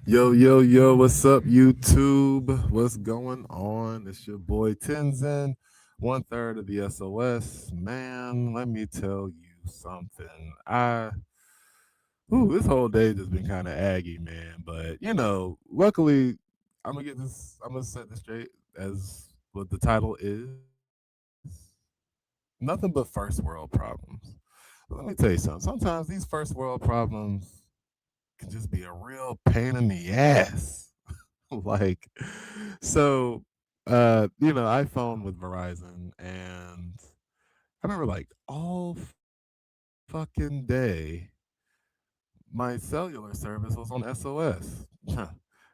Yo, yo, yo, what's up, YouTube? What's going on? It's your boy Tenzin, one third of the SOS. Man, let me tell you something. This whole day just been kind of aggy, man. But, luckily, I'm gonna set this straight as what the title is nothing but first world problems. But let me tell you something. Sometimes these first world problems can just be a real pain in the ass. like so I phoned with Verizon, and I remember like all fucking day my cellular service was on SOS.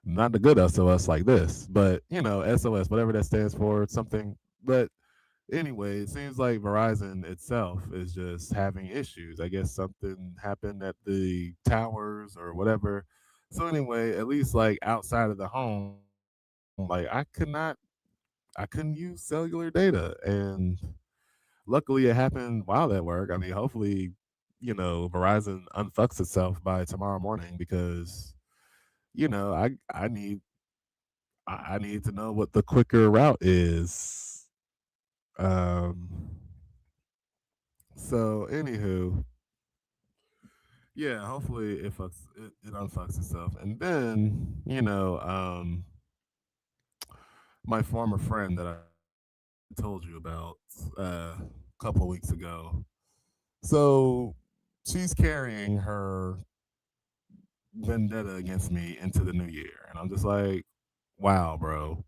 Not the good SOS like this, but SOS, whatever that stands for, something. But anyway, it seems like Verizon itself is just having issues. I guess something happened at the towers or whatever. So anyway, at least like outside of the home, like I couldn't use cellular data, and luckily it happened while at work. I mean, hopefully, Verizon unfucks itself by tomorrow morning because you know I I need I need to know what the quicker route is. Um. So anywho, yeah, hopefully it unfucks itself, and then my former friend that I told you about a couple of weeks ago. So she's carrying her vendetta against me into the new year. And I'm just like, wow, bro.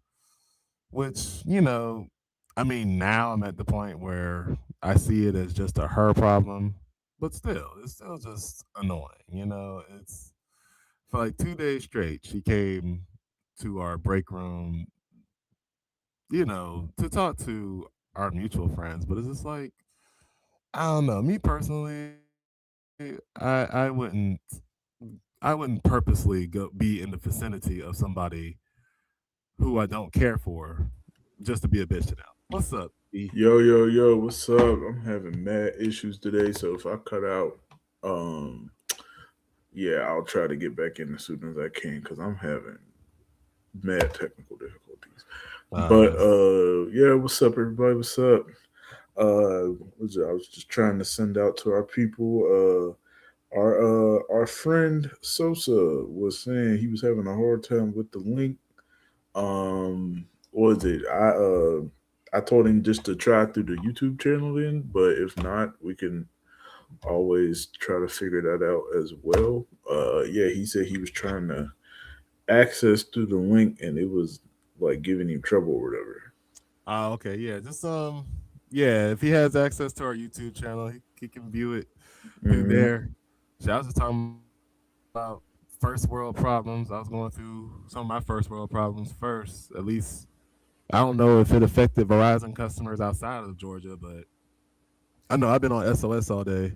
Which, I mean, now I'm at the point where I see it as just a her problem, but still, it's still just annoying. It's for like 2 days straight. She came to our break room, to talk to our mutual friends, but it's just like, I don't know. Me personally, I wouldn't purposely go be in the vicinity of somebody who I don't care for just to be a bitch to them. What's up, E? Yo, yo, yo, what's up? I'm having mad issues today, so if I cut out, um, yeah, I'll try to get back in as soon as I can because I'm having mad technical difficulties. But That's yeah, what's up, everybody? What's up? I was just trying to send out to our people. Our friend Sosa was saying he was having a hard time with the link. What was it? I told him just to try through the YouTube channel then, but if not, we can always try to figure that out as well. Yeah, he said he was trying to access through the link and it was like giving him trouble or whatever. okay. Yeah, just yeah. If he has access to our YouTube channel, he can view it through Hmm. there. So I was just talking about first world problems. I was going through some of my first world problems first. At least I don't know if it affected Verizon customers outside of Georgia, but I know I've been on SOS all day.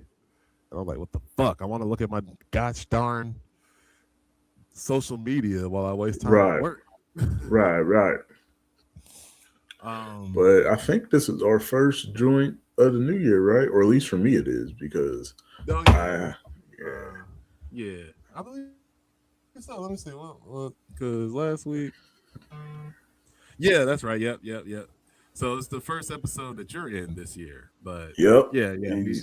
And I'm like, what the fuck? I want to look at my gosh darn social media while I waste time at Right, work. right. um, But I think this is our first joint of the new year, right? Or at least for me it is because oh yeah, I uh, yeah, I believe so. Let me see what because last week, yeah, that's right. Yep. So it's the first episode that you're in this year, but yep. yeah,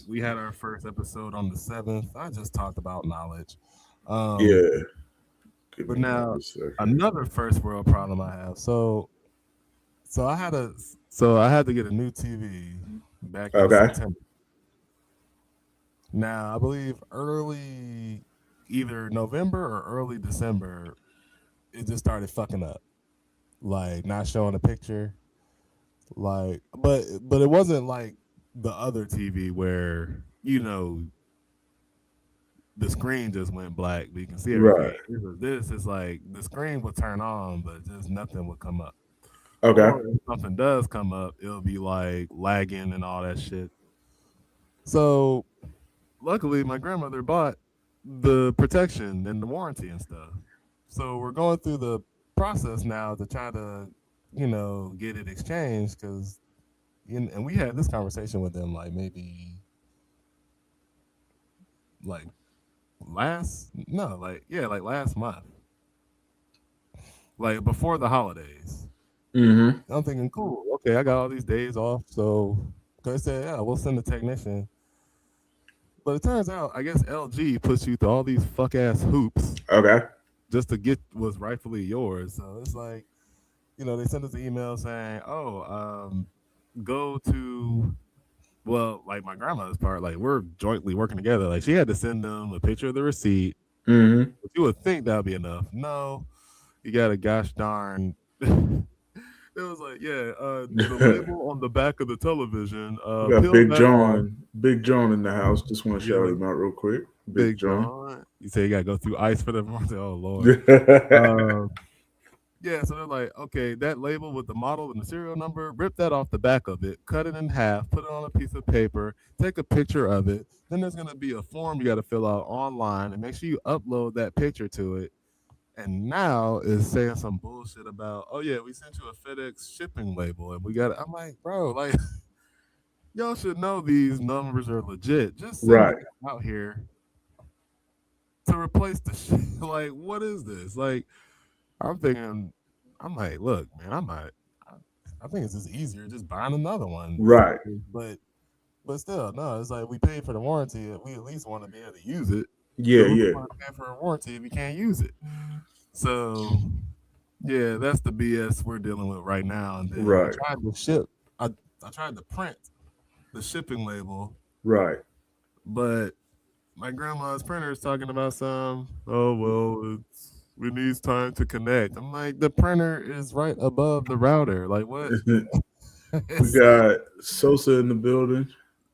we had our first episode on the 7th. I just talked about knowledge. Um, Yeah. Give but me now one second. another first world problem I have. So I had a so I had to get a new TV back in Okay. September. Now I believe early either November or early December, it just started fucking up. Like not showing a picture. But it wasn't like the other TV where, the screen just went black, but you can see Right. everything. This is like the screen would turn on, but just nothing would come up. Okay. Or if something does come up, it'll be like lagging and all that shit. So luckily, my grandmother bought the protection and the warranty and stuff. So we're going through the process now to try to, get it exchanged because, and we had this conversation with them like maybe like like last month. like before the holidays. Mm-hmm. I'm thinking, cool, okay, I got all these days off, so they said, yeah, we'll send a technician. But it turns out, I guess LG puts you through all these fuck ass hoops Okay. just to get what's rightfully yours. So it's like, they send us an email saying, oh, go to, well, like my grandmother's part, like we're jointly working together. Like she had to send them a picture of the receipt. Mm-hmm. But you would think that would be enough. No, you got a gosh darn. It was like, yeah, the label on the back of the television, We got peel Big that off. John. Big John in the house. Just want to Yeah, shout like him out real quick. Big Big John. John. You say you gotta go through ice for them. Oh Lord. Um, yeah, so they're like, okay, that label with the model and the serial number, rip that off the back of it, cut it in half, put it on a piece of paper, take a picture of it. Then there's gonna be a form you gotta fill out online, and make sure you upload that picture to it. And now is saying some bullshit about, oh yeah, we sent you a FedEx shipping label, and we got. I'm like, bro, like y'all should know these numbers are legit. Just send Right. it out here to replace the shit. Like, what is this? Like, I'm thinking, I'm like, look, man, I, I think it's just easier just buying another one. Right. But still, no, it's like we paid for the warranty. We at least want to be able to use it. Yeah. So who's Yeah. going to pay for a warranty if you can't use it? So yeah, that's the BS we're dealing with right now. And then I Right. tried to ship. I tried to print the shipping label, Right. but my grandma's printer is talking about some. Oh well, we need time to connect. I'm like, the printer is right above the router. Like what? We It's like got Sosa in the building.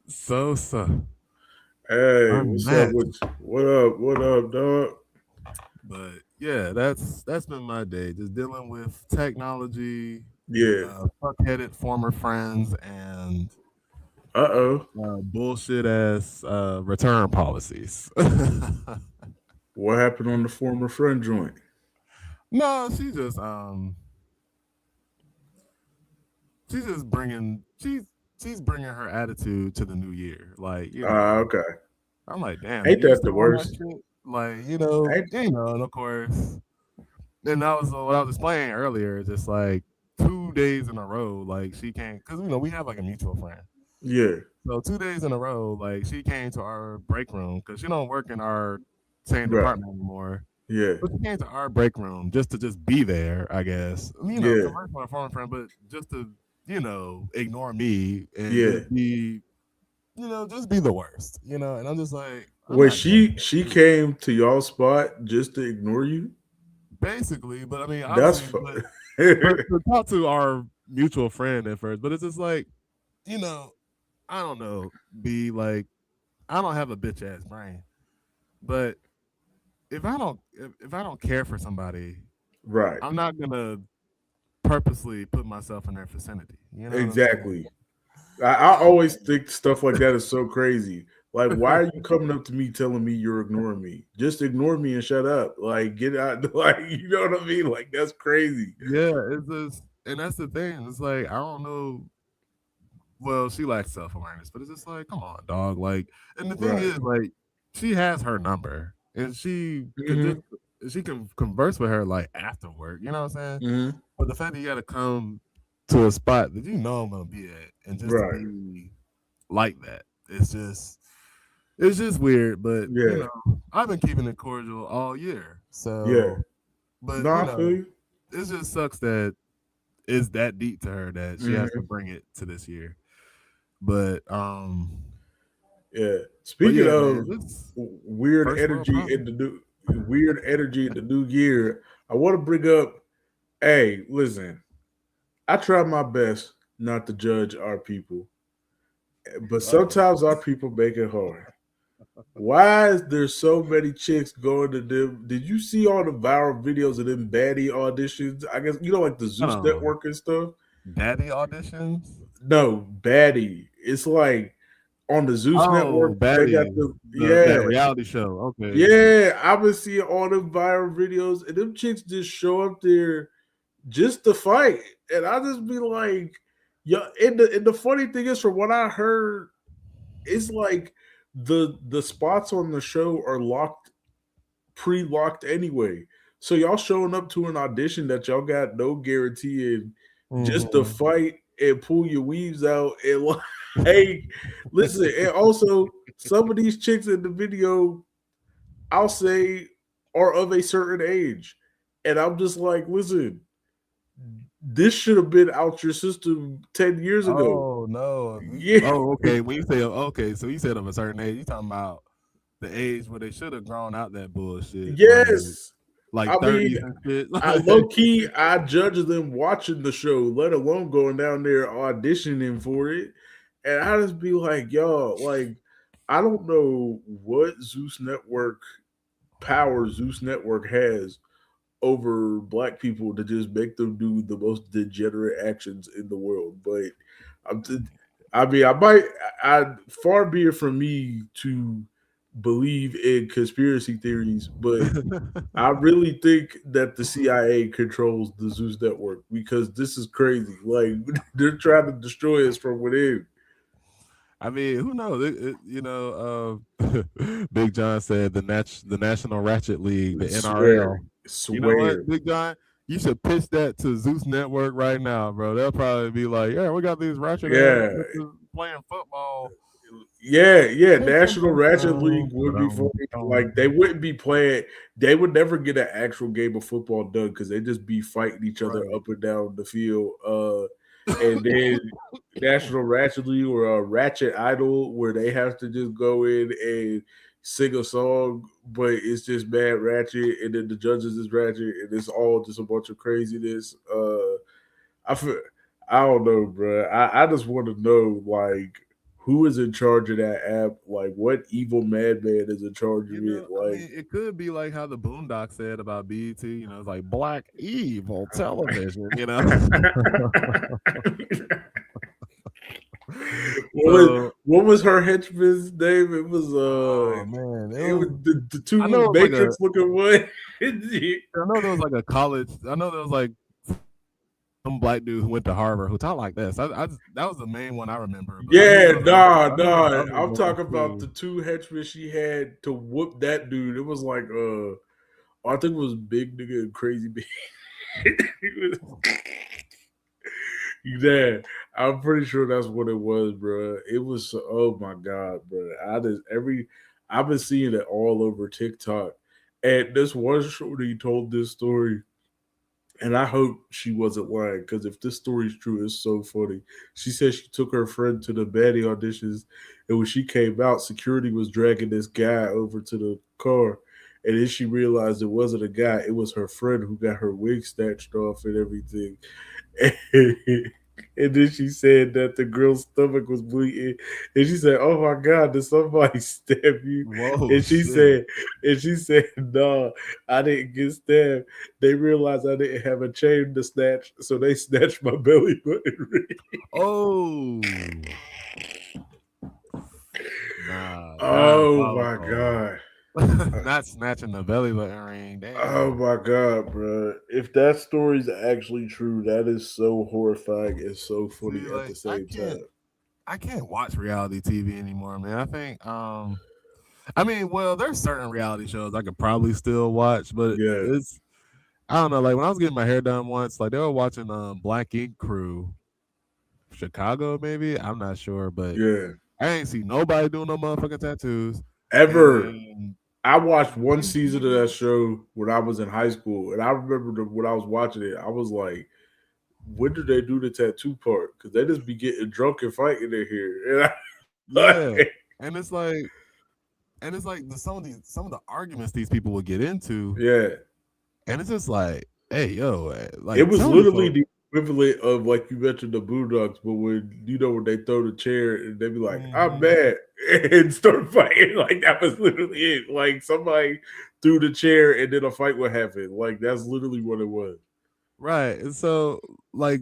so Hey, what's up? unmatched. What up? What up, dog? But yeah, that's been my day, just dealing with technology, Yeah. fuck-headed former friends, and Uh-oh. bullshit ass return policies. What happened on the former friend joint? No, she's just she's bringing her attitude to the new year. Like Okay. I'm like, damn, Ain't you that the still on that worst? shit? Like Ain't and of course. And that was what I was explaining earlier. Just like 2 days in a row, like she came because we have like a mutual friend. yeah. So 2 days in a row, like she came to our break room because she don't work in our same Right. department anymore. Yeah. But she came to our break room just to just be there, I guess. Yeah. Converse with my former friend, but just to ignore me and Yeah. just be the worst. And I'm just like, I'm Wait, not doing she that. came to y'all spot just to ignore you? Basically, but I mean, That's obviously, fu- but to talk to our mutual friend at first, but it's just like, you know, I don't know, be like, I don't have a bitch ass brain, but if I don't care for somebody, right. I'm not gonna purposely put myself in their vicinity. You know what I'm saying? Exactly. I always think stuff like that is so crazy. Like, why are you coming up to me telling me you're ignoring me? Just ignore me and shut up. Like, get out. Like, you know what I mean? Like, that's crazy. Yeah, it's just, and that's the thing. It's like I don't know. Well, she lacks self awareness, but it's just like, come on, dog. Like, and the thing Right. is, like, she has her number, and Hmm. she can converse with her like after work. You know what I'm saying? Hmm. But the fact that you got to come to a spot that I'm gonna be at, and just to Right. be like that, it's just weird. But Yeah. I've been keeping it cordial all year. Yeah. So, but No, I feel you. it just sucks that it's that deep to her that she has to Hmm. bring it to this year. But Yeah. but Speaking yeah, man, of this weird first world energy in problem. the new year, I want to bring up. Hey, listen. I try my best not to judge our people, but Uh-oh. sometimes our people make it hard. Why is there so many chicks going to them? Did you see all the viral videos of them baddie auditions? I guess like the Hold Zeus on. Network and stuff. Daddy auditions? No, baddie. It's like on the Zeus Network. Oh, They got baddies. the That yeah, reality show. Okay. yeah. I've been seeing all them viral videos, and them chicks just show up there just to fight, and I just be like, yeah. And the funny thing is, from what I heard, it's like the spots on the show are locked, pre-locked anyway. So y'all showing up to an audition that y'all got no guarantee in just to Mhm. fight and pull your weaves out and like, hey, listen, and also some of these chicks in the video, I'll say, are of a certain age. And I'm just like, listen, this should have been out your system 10 years ago. Oh, no. Yeah. Oh, okay, when you say okay, so you said of a certain age, you talking about the age where they should have grown out that bullshit, Yes. like I mean, 30s and shit. I low key I judge them watching the show, let alone going down there auditioning for it. And I just be like, y'all, like, I don't know what Zeus Network has over black people to just make them do the most degenerate actions in the world. But I'm t- I mean, I far be it from me to believe in conspiracy theories, but I really think that the CIA controls the Zeus network because this is crazy. Like they're trying to destroy us from within. I mean, who knows? Big John said the National Ratchet League, the Swear, NRL. You know swear. what, Big John? You should pitch that to Zeus Network right now, bro. They'll probably be like, "Yeah, we got these ratchet ass Yeah, bitches playing football." yeah. Dun, dun, National dun, Ratchet League dun, would be funny. dun, Like they wouldn't be playing. They would never get an actual game of football done because they just be fighting each other right. up and down the field. And then National Ratchet League or a Ratchet Idol where they have to just go in and sing a song, but it's just mad ratchet, and then the judges is ratchet, and it's all just a bunch of craziness. I feel, I don't know, bro. I just want to know like who is in charge of that app? Like what evil madman is in charge of it? I mean, it could be like how the Boondock said about BET. It's like black evil television. what was So, what was her henchman's name? oh man, It was the I know two it was like a. Matrix looking one. I know there was like a college. I know there was like some black dude who went to Harvard who talked like this. That was the main one I remember, but I knew Yeah, there was other. nah, I knew there was nah. other I'm ones talking about too. the two henchmen she had to whoop that dude. It was like I think it was big nigga and crazy big. Yeah, I'm pretty sure that's what it was, bro. It was oh my god, bro. I've been seeing it all over TikTok, and this one shorty told this story, and I hope she wasn't lying because if this story is true, it's so funny. She said she took her friend to the baddie auditions, and when she came out, security was dragging this guy over to the car. And then she realized it wasn't a guy, it was her friend who got her wig snatched off and everything. And then she said that the girl's stomach was bleeding. And she said, "Oh my God, did somebody stab you?" Whoa, And she shit. said, "No, I didn't get stabbed. They realized I didn't have a chain to snatch, so they snatched my belly button ring." Oh, nah, Oh my diabolical. God. Not snatching the belly button ring. Oh Damn. my God, bro. If that story's actually true, that is so horrifying and so funny See, at the like same time. I can't watch reality TV anymore, man. I think I mean, well, there's certain reality shows I could probably still watch, but Yeah, I don't know. Like when I was getting my hair done once, like they were watching Black Ink Crew, Chicago, maybe. I'm not sure, but yeah. I ain't see nobody doing no motherfucking tattoos. Ever. And I watched one season of that BT, show when I was in high school, and I remember when I was watching it, I was like, "When did they do the tattoo part? Because they just be getting drunk and fighting in here." And yeah. And it's like some of the arguments these people would get into, yeah, and it's just like, hey, yo, it like was some of these literally folks. the equivalent of like you mentioned the Boondocks, but when they throw the chair and they be like, "I'm Mhm. mad," and start fighting, like that was literally it. Like somebody threw the chair and then a fight would happen. Like that's literally what it was. Right. And so like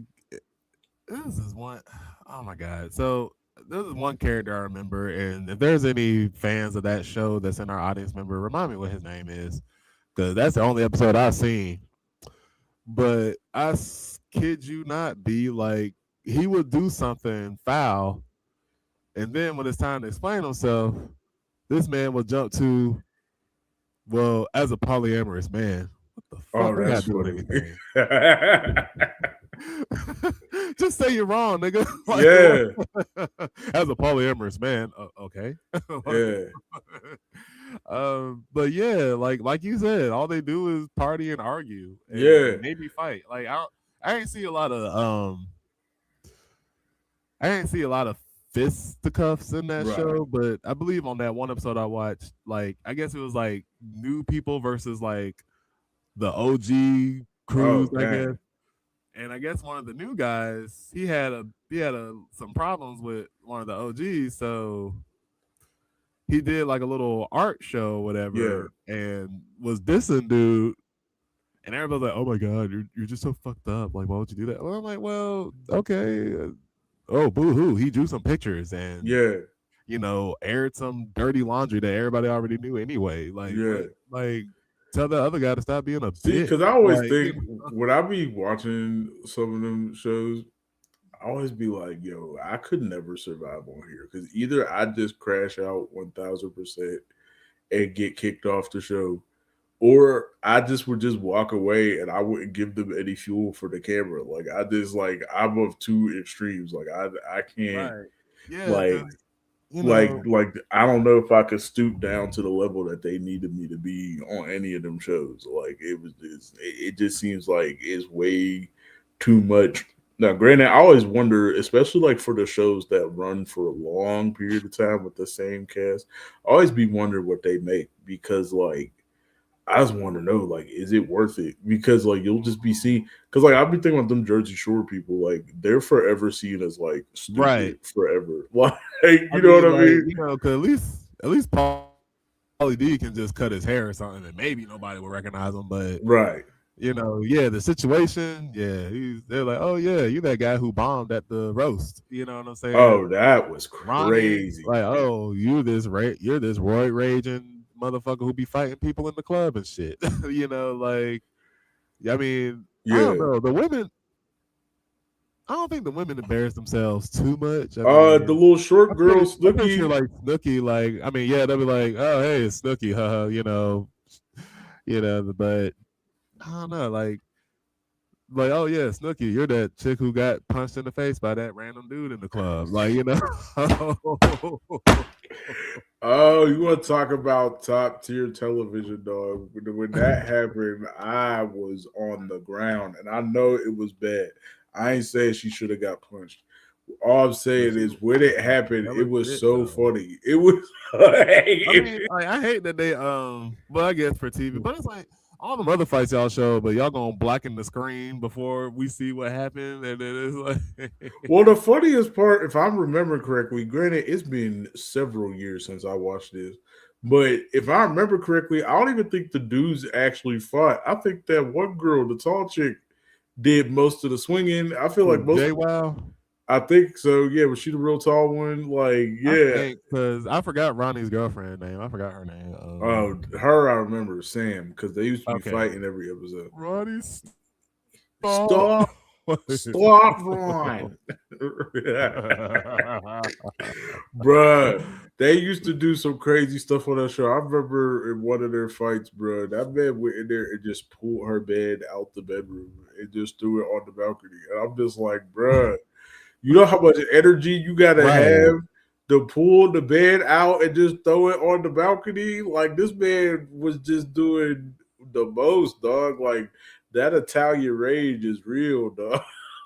this is one oh my god. So this is one character I remember, and if there's any fans of that show that's in our audience member, remind me what his name is, because that's the only episode I've seen. But kid you not, be like he would do something foul, and then when it's time to explain himself, this man will jump to, well, as a polyamorous man. What the fuck Oh, we that's gotta do with funny. anything? Just say you're wrong, nigga. Like, Yeah, as a polyamorous man, okay. yeah, But yeah, like you said, all they do is party and argue yeah. and maybe fight. Like I ain't see a lot of I didn't see a lot of fisticuffs in that Right. show, but I believe on that one episode I watched, like I guess it was like new people versus like the OG Oh, crews, I guess. dang. And I guess one of the new guys, he had some problems with one of the OGs, so he did like a little art show, Yeah, whatever, and was dissing dude. And everybody's like, "Oh my god, you're just so fucked up. Like, why would you do that?" Well, I'm like, "Well, okay. Oh, boo hoo. He drew some pictures and yeah, aired some dirty laundry that everybody already knew anyway. Like, what? yeah. Like, tell the other guy to stop being a See, bitch. because I always Like, think when I be watching some of them shows, I always be like, yo, I could never survive on here. Because either I just crash out 1000% and get kicked off the show, or I just would just walk away and I wouldn't give them any fuel for the camera. Like I just like I'm of two extremes. Like I can't right? Yeah, like because you know, I don't know if I could stoop down to the level that they needed me to be on any of them shows. Like it just seems like it's way too much. Now, granted, I always wonder, especially like for the shows that run for a long period of time with the same cast, I always be wondering what they make because like I just want to know, like, is it worth it? Because like you'll just be seeing, because like I've been thinking about them Jersey Shore people, like they're forever seen as like right? stupid forever. Like, I you know what mean, I like mean? because at least Paulie D can just cut his hair or something, and maybe nobody will recognize him. But Right. yeah, the situation, yeah, they're like, oh yeah, you that guy who bombed at the roast. You know what I'm saying? Oh, that was Ronnie, crazy. like, oh, you're this roid raging motherfucker who be fighting people in the club and shit. Like, I mean, I don't Yeah. know. I don't think the women embarrass themselves too much. I The mean, little short girl I'm pretty sure Snooki. like Snooki, like, I mean, yeah, they'll be like, oh, hey, it's Snooki, haha, but I don't know, like, oh yeah, Snooki, you're that chick who got punched in the face by that random dude in the club, like, Oh, you want to talk about top tier television, dog? When that happened, I was on the ground, and I know it was bad. I ain't saying she should have got punched. All I'm but saying she is was when it a happened, it jealous was bitch so though. funny. It was I mean, like, I hate that they well, I guess for TV, but it's like all the other fights y'all show, but y'all gonna blacken the screen before we see what happened, and then it's like, well, the funniest part, if I'm remembering correctly, granted, it's been several years since I watched this, but if I remember correctly, I don't even think the dudes actually fought. I think that one girl, the tall chick, did most of the swinging. I feel like who, most. JWoww? I think so. Yeah, was she the real tall one? Like, I yeah. think because I forgot Ronnie's girlfriend name. I forgot her name. Oh, her I remember Sam because they used to be Okay, fighting every episode. Ronnie, stop. Stop, stop, Ron, bruh. They used to do some crazy stuff on that show. I remember in one of their fights, bruh, that man went in there and just pulled her bed out the bedroom and just threw it on the balcony. And I'm just like, bruh, you know how much energy you gotta Right. have to pull the bed out and just throw it on the balcony? Like this man was just doing the most, dog. Like that Italian rage is real, dog.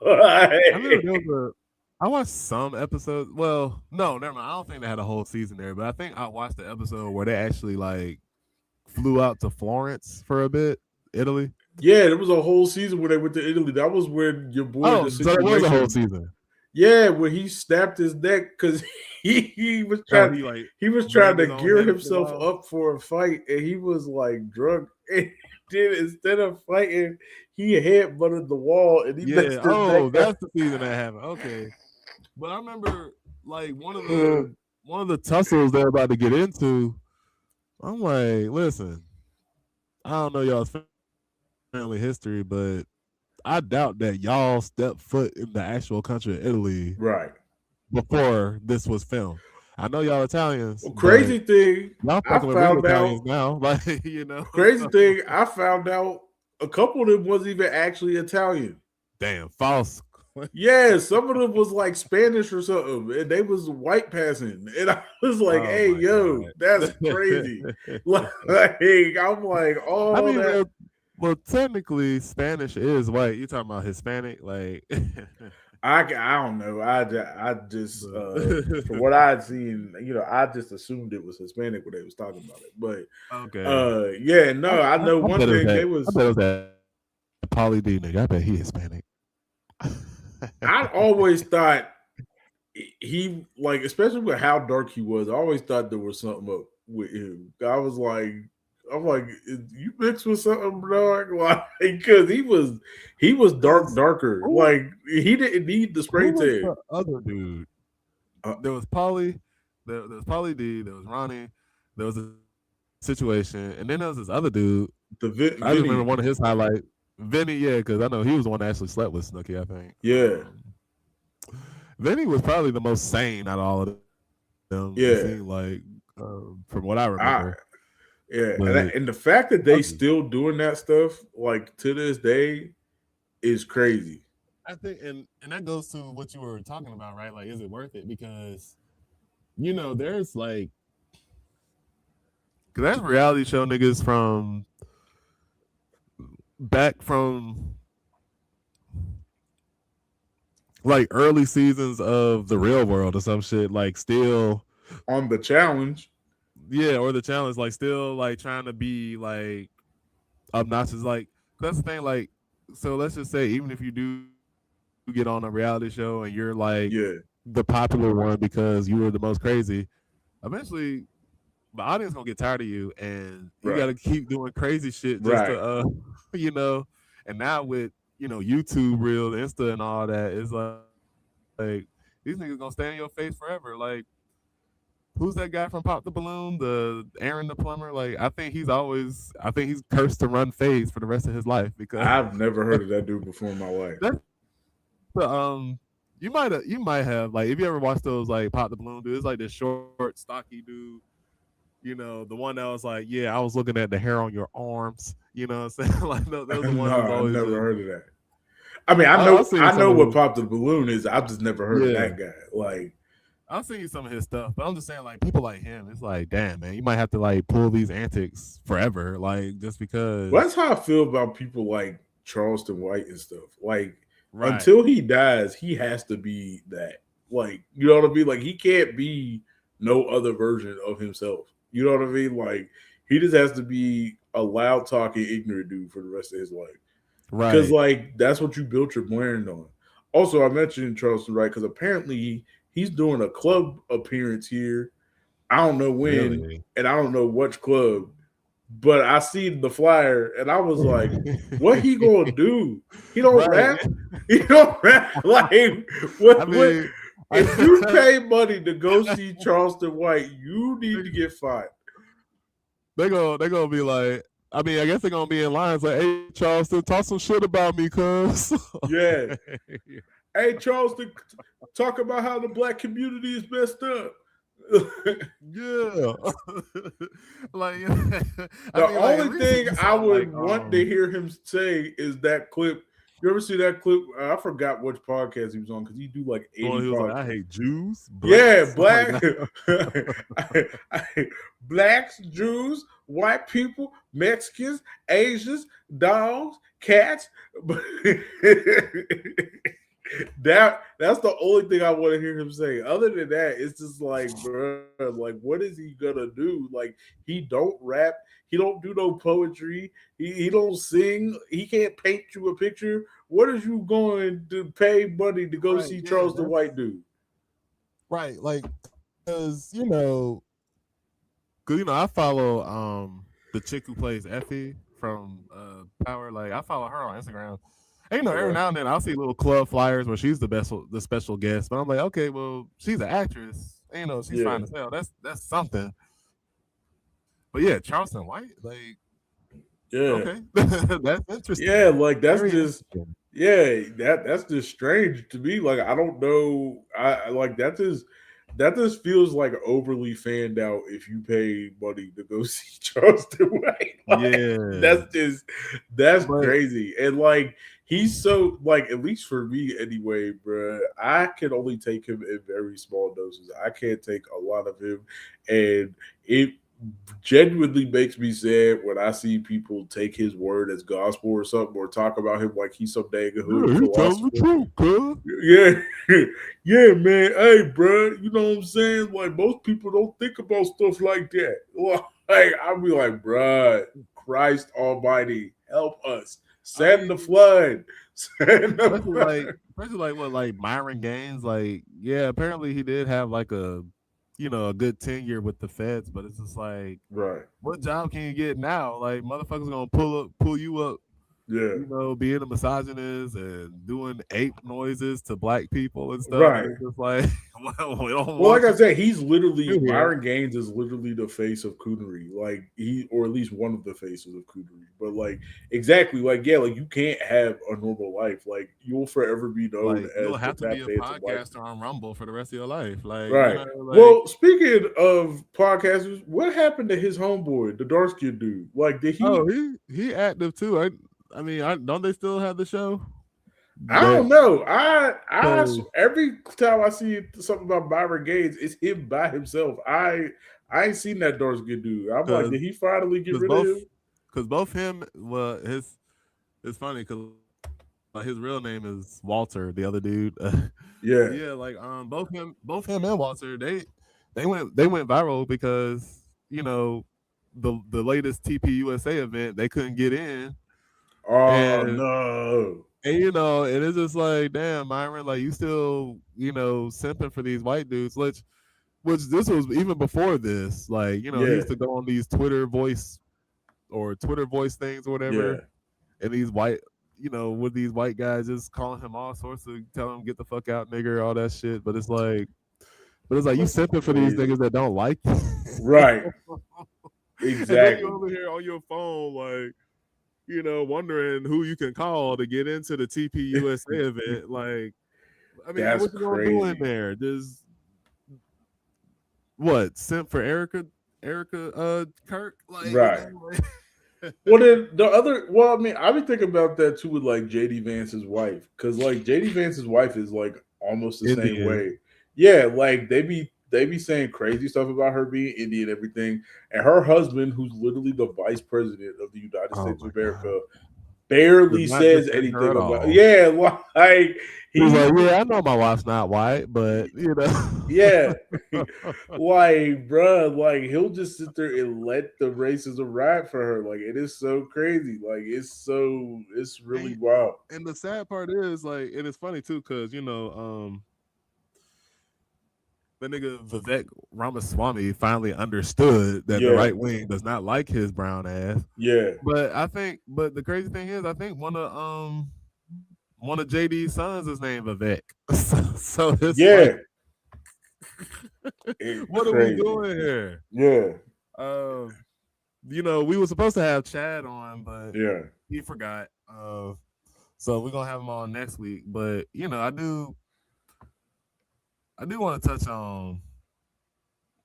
I remember there was I watched some episodes. Well, no, never mind. I don't think they had a whole season there, but I think I watched the episode where they actually like flew out to Florence for a bit, Italy. Yeah, there was a whole season where they went to Italy. That was when your boy Oh, the so it was a whole situation. season. Yeah, when he snapped his neck because he was Oh, trying he like he was trying banged to his own gear head into the himself wall. up for a fight and he was like drunk and then instead of fighting, he headbutted the wall and he Yeah. messed his neck Oh, up. that's the season that happened. Okay, but I remember like one of the tussles they're about to get into. I'm like, listen, I don't know y'all's family history, but I doubt that y'all stepped foot in the actual country of Italy Right. before this was filmed. I know y'all Italians, Well, but crazy thing, y'all I fucking with real found Italians out now. Like, crazy thing, I found out a couple of them wasn't even actually Italian. Damn, false. Yeah, some of them was like Spanish or something, and they was white passing, and I was like, Oh "Hey, my yo, that's crazy!" god. Like, I'm like, I "Oh, mean, that." well, technically, Spanish is white. You talking about Hispanic, like? I don't know. I just from what I had seen, I just assumed it was Hispanic when they was talking about it. But Okay. yeah, no, I know I one bet it was thing. that. They I was bet it was that Pauly D nigga. I bet he Hispanic. I always thought he like, especially with how dark he was. I always thought there was something up with him. I'm like, you mixed with something dark, like because he was Because darker. who Like he didn't need the spray who was tan. the other dude? Uh, There was Pauly. There was Pauly D. There was Ronnie. There was a situation, and then there was this other dude. the I just remember one of Vinny, his highlights. Vinny, yeah, because I know he was the one that actually slept with Snooki. I think. yeah, Vinny was probably the most sane out of all of them. It seemed like, yeah. from what I remember. I Yeah, But and the fact that they others, still doing that stuff like to this day is crazy. I think, and that goes to what you were talking about, right? Like, is it worth it? Because there's like, cause there's reality show niggas from back from like early seasons of the Real World or some shit, like still, On the challenge, yeah, or the challenge, like still like trying to be like obnoxious. Like that's the thing. Like, so let's just say, even if you do get on a reality show and you're like yeah, the popular one because you were the most crazy, eventually the audience gonna get tired of you, and you got right, to keep doing crazy shit just to right. you know. And now with YouTube, real Insta, and all that, it's like these niggas gonna stay in your face forever. Like, who's that guy from Pop the Balloon? The Aaron the plumber. Like, I think he's cursed to run phase for the rest of his life because I've never heard of that dude before in my life. that's you might have like, if you ever watched those like Pop the Balloon dude, it's like this short, stocky dude. The one that was like, yeah, I was looking at the hair on your arms. You know what I'm saying? Like, those the one No, who's I always never just. heard of that. I mean, I've seen I some know of what his. Pop the Balloon is. I've just never heard of Yeah, that guy. Like, I've seen some of his stuff, but I'm just saying, like, people like him, it's like, damn, man, you might have to like pull these antics forever, like, just well, because. that's how I feel about people like Charleston White and stuff. Like, Right, until he dies, he has to be that. Like, you know what I mean? Like, he can't be no other version of himself. You know what I mean? Like, he just has to be a loud talking, ignorant dude for the rest of his life. Because, right, like, that's what you built your brand on. Also, I mentioned Charleston White because apparently he's doing a club appearance here. I don't know when, really. and I don't know which club, but I seen the flyer and I was like, what he gonna do? He don't Right. rap? He don't rap? Like I what mean, if you pay money to go see Charleston White, you need to get fired. they gonna be like, I mean, I guess they're gonna be in lines like, hey, Charleston, talk some shit about me, cuz. Yeah. Hey Charleston, talk about how the black community is messed up. Yeah. Like, I The mean, like, at only least thing do I something like, would want to hear him say is that clip. You ever see that clip? I forgot which podcast he was on because he do like the one 80 he was like, I podcasts. hate Jews, Yeah, blacks. Like, black, blacks, Jews, white people, Mexicans, Asians, dogs, cats. That's the only thing I want to hear him say. Other than that, it's just like, bro, like, what is he gonna do? Like, he don't rap, he don't do no poetry, he don't sing, he can't paint you a picture. What is you going to pay money to go right, see yeah, Charles the that's White dude? right. Like, because I follow the chick who plays Effie from Power. Like, I follow her on Instagram. And, every Okay. now and then I'll see little club flyers where she's the special guest. But I'm like, okay, well, she's an actress. And, she's Yeah. fine as hell. That's something. But yeah, Charleston White, like, Yeah. okay, that's Yeah, interesting. like that's Very just interesting. yeah, that's just strange to me. Like I don't know. I like that just feels like overly fanned out if you pay money to go see Charleston White. Like Yeah, that's but crazy. And like he's so like at least for me anyway, bro. I can only take him in very small doses. I can't take a lot of him, and it genuinely makes me sad when I see people take his word as gospel or something, or talk about him like he's some dang hood yeah, he telling the philosopher. truth, cuz. Yeah, yeah, man. Hey, bro, you know what I'm saying? Like most people don't think about stuff like that. Like I'll be like, bruh, Christ Almighty, help us. I Send the mean, flood. Send the flood. especially like what like Myron Gaines, like yeah, apparently he did have like a a good tenure with the feds, but it's just like Right. what job can you get now? Like motherfuckers gonna pull you up, Yeah. being a misogynist and doing ape noises to black people and stuff, and Right. it's just like, well, we don't Well, like want I you said, he's literally here Myron Gaines is literally the face of coonery, like he or at least one of the faces of coonery. But like exactly, like yeah, like you can't have a normal life. Like you'll forever be known like you'll as the have to be tap a dancing white podcaster on Rumble for the rest of your life. Like, right. like Well, speaking of podcasters, what happened to his homeboy, the dark skinned dude? Like, did oh, he? he active too. I mean, don't they still have the show? I That don't know. because Every time I see something about Byron Gaines, it's him by himself. I ain't seen that dark skinned dude. I'm like, because did he finally get because rid of him? both him well his it's funny because his real name is Walter, the other dude. But Yeah. yeah, like both him and Walter, they went viral because the latest TPUSA event they couldn't get in, Oh and no. and it's just like, damn, Myron, like you still simping for these white dudes, which this was even before this, like he Yeah. used to go on these Twitter voice things or whatever, Yeah. and these white with these white guys just calling him all sorts of telling him get the fuck out, nigger, all that shit. But it's like you That's simping for these crazy. niggas that don't like you. Right. And then you Exactly. over here on your phone, like, wondering who you can call to get into the TPUSA event. Like, I mean, That's what you gonna do in crazy. there? Just what? Simp for Erica Kirk? Like, Right. like Well, then the other, well, I mean, I've been thinking about that too with like JD Vance's wife, because like JD Vance's wife is like almost the same Indian. way. Yeah, like they be saying crazy stuff about her being Indian and everything, and her husband, who's literally the vice president of the United Oh States my of god. America, Does barely not says defend her anything at about. all. Yeah, like He was he, like, yeah, I know my wife's not white, but yeah, like, bruh, like he'll just sit there and let the racism ride for her. Like it is so crazy. Like it's really and, wild. and the sad part is like, and it's funny too, because the nigga Vivek Ramaswamy finally understood that the Yeah, right wing does not like his brown ass. yeah, But the crazy thing is, I think one of JD's sons is named Vivek. So it's like, yeah. what are we Crazy. doing here? Yeah, Um, we were supposed to have Chad on, but yeah. he forgot. So we're gonna have him on next week. But I do want to touch on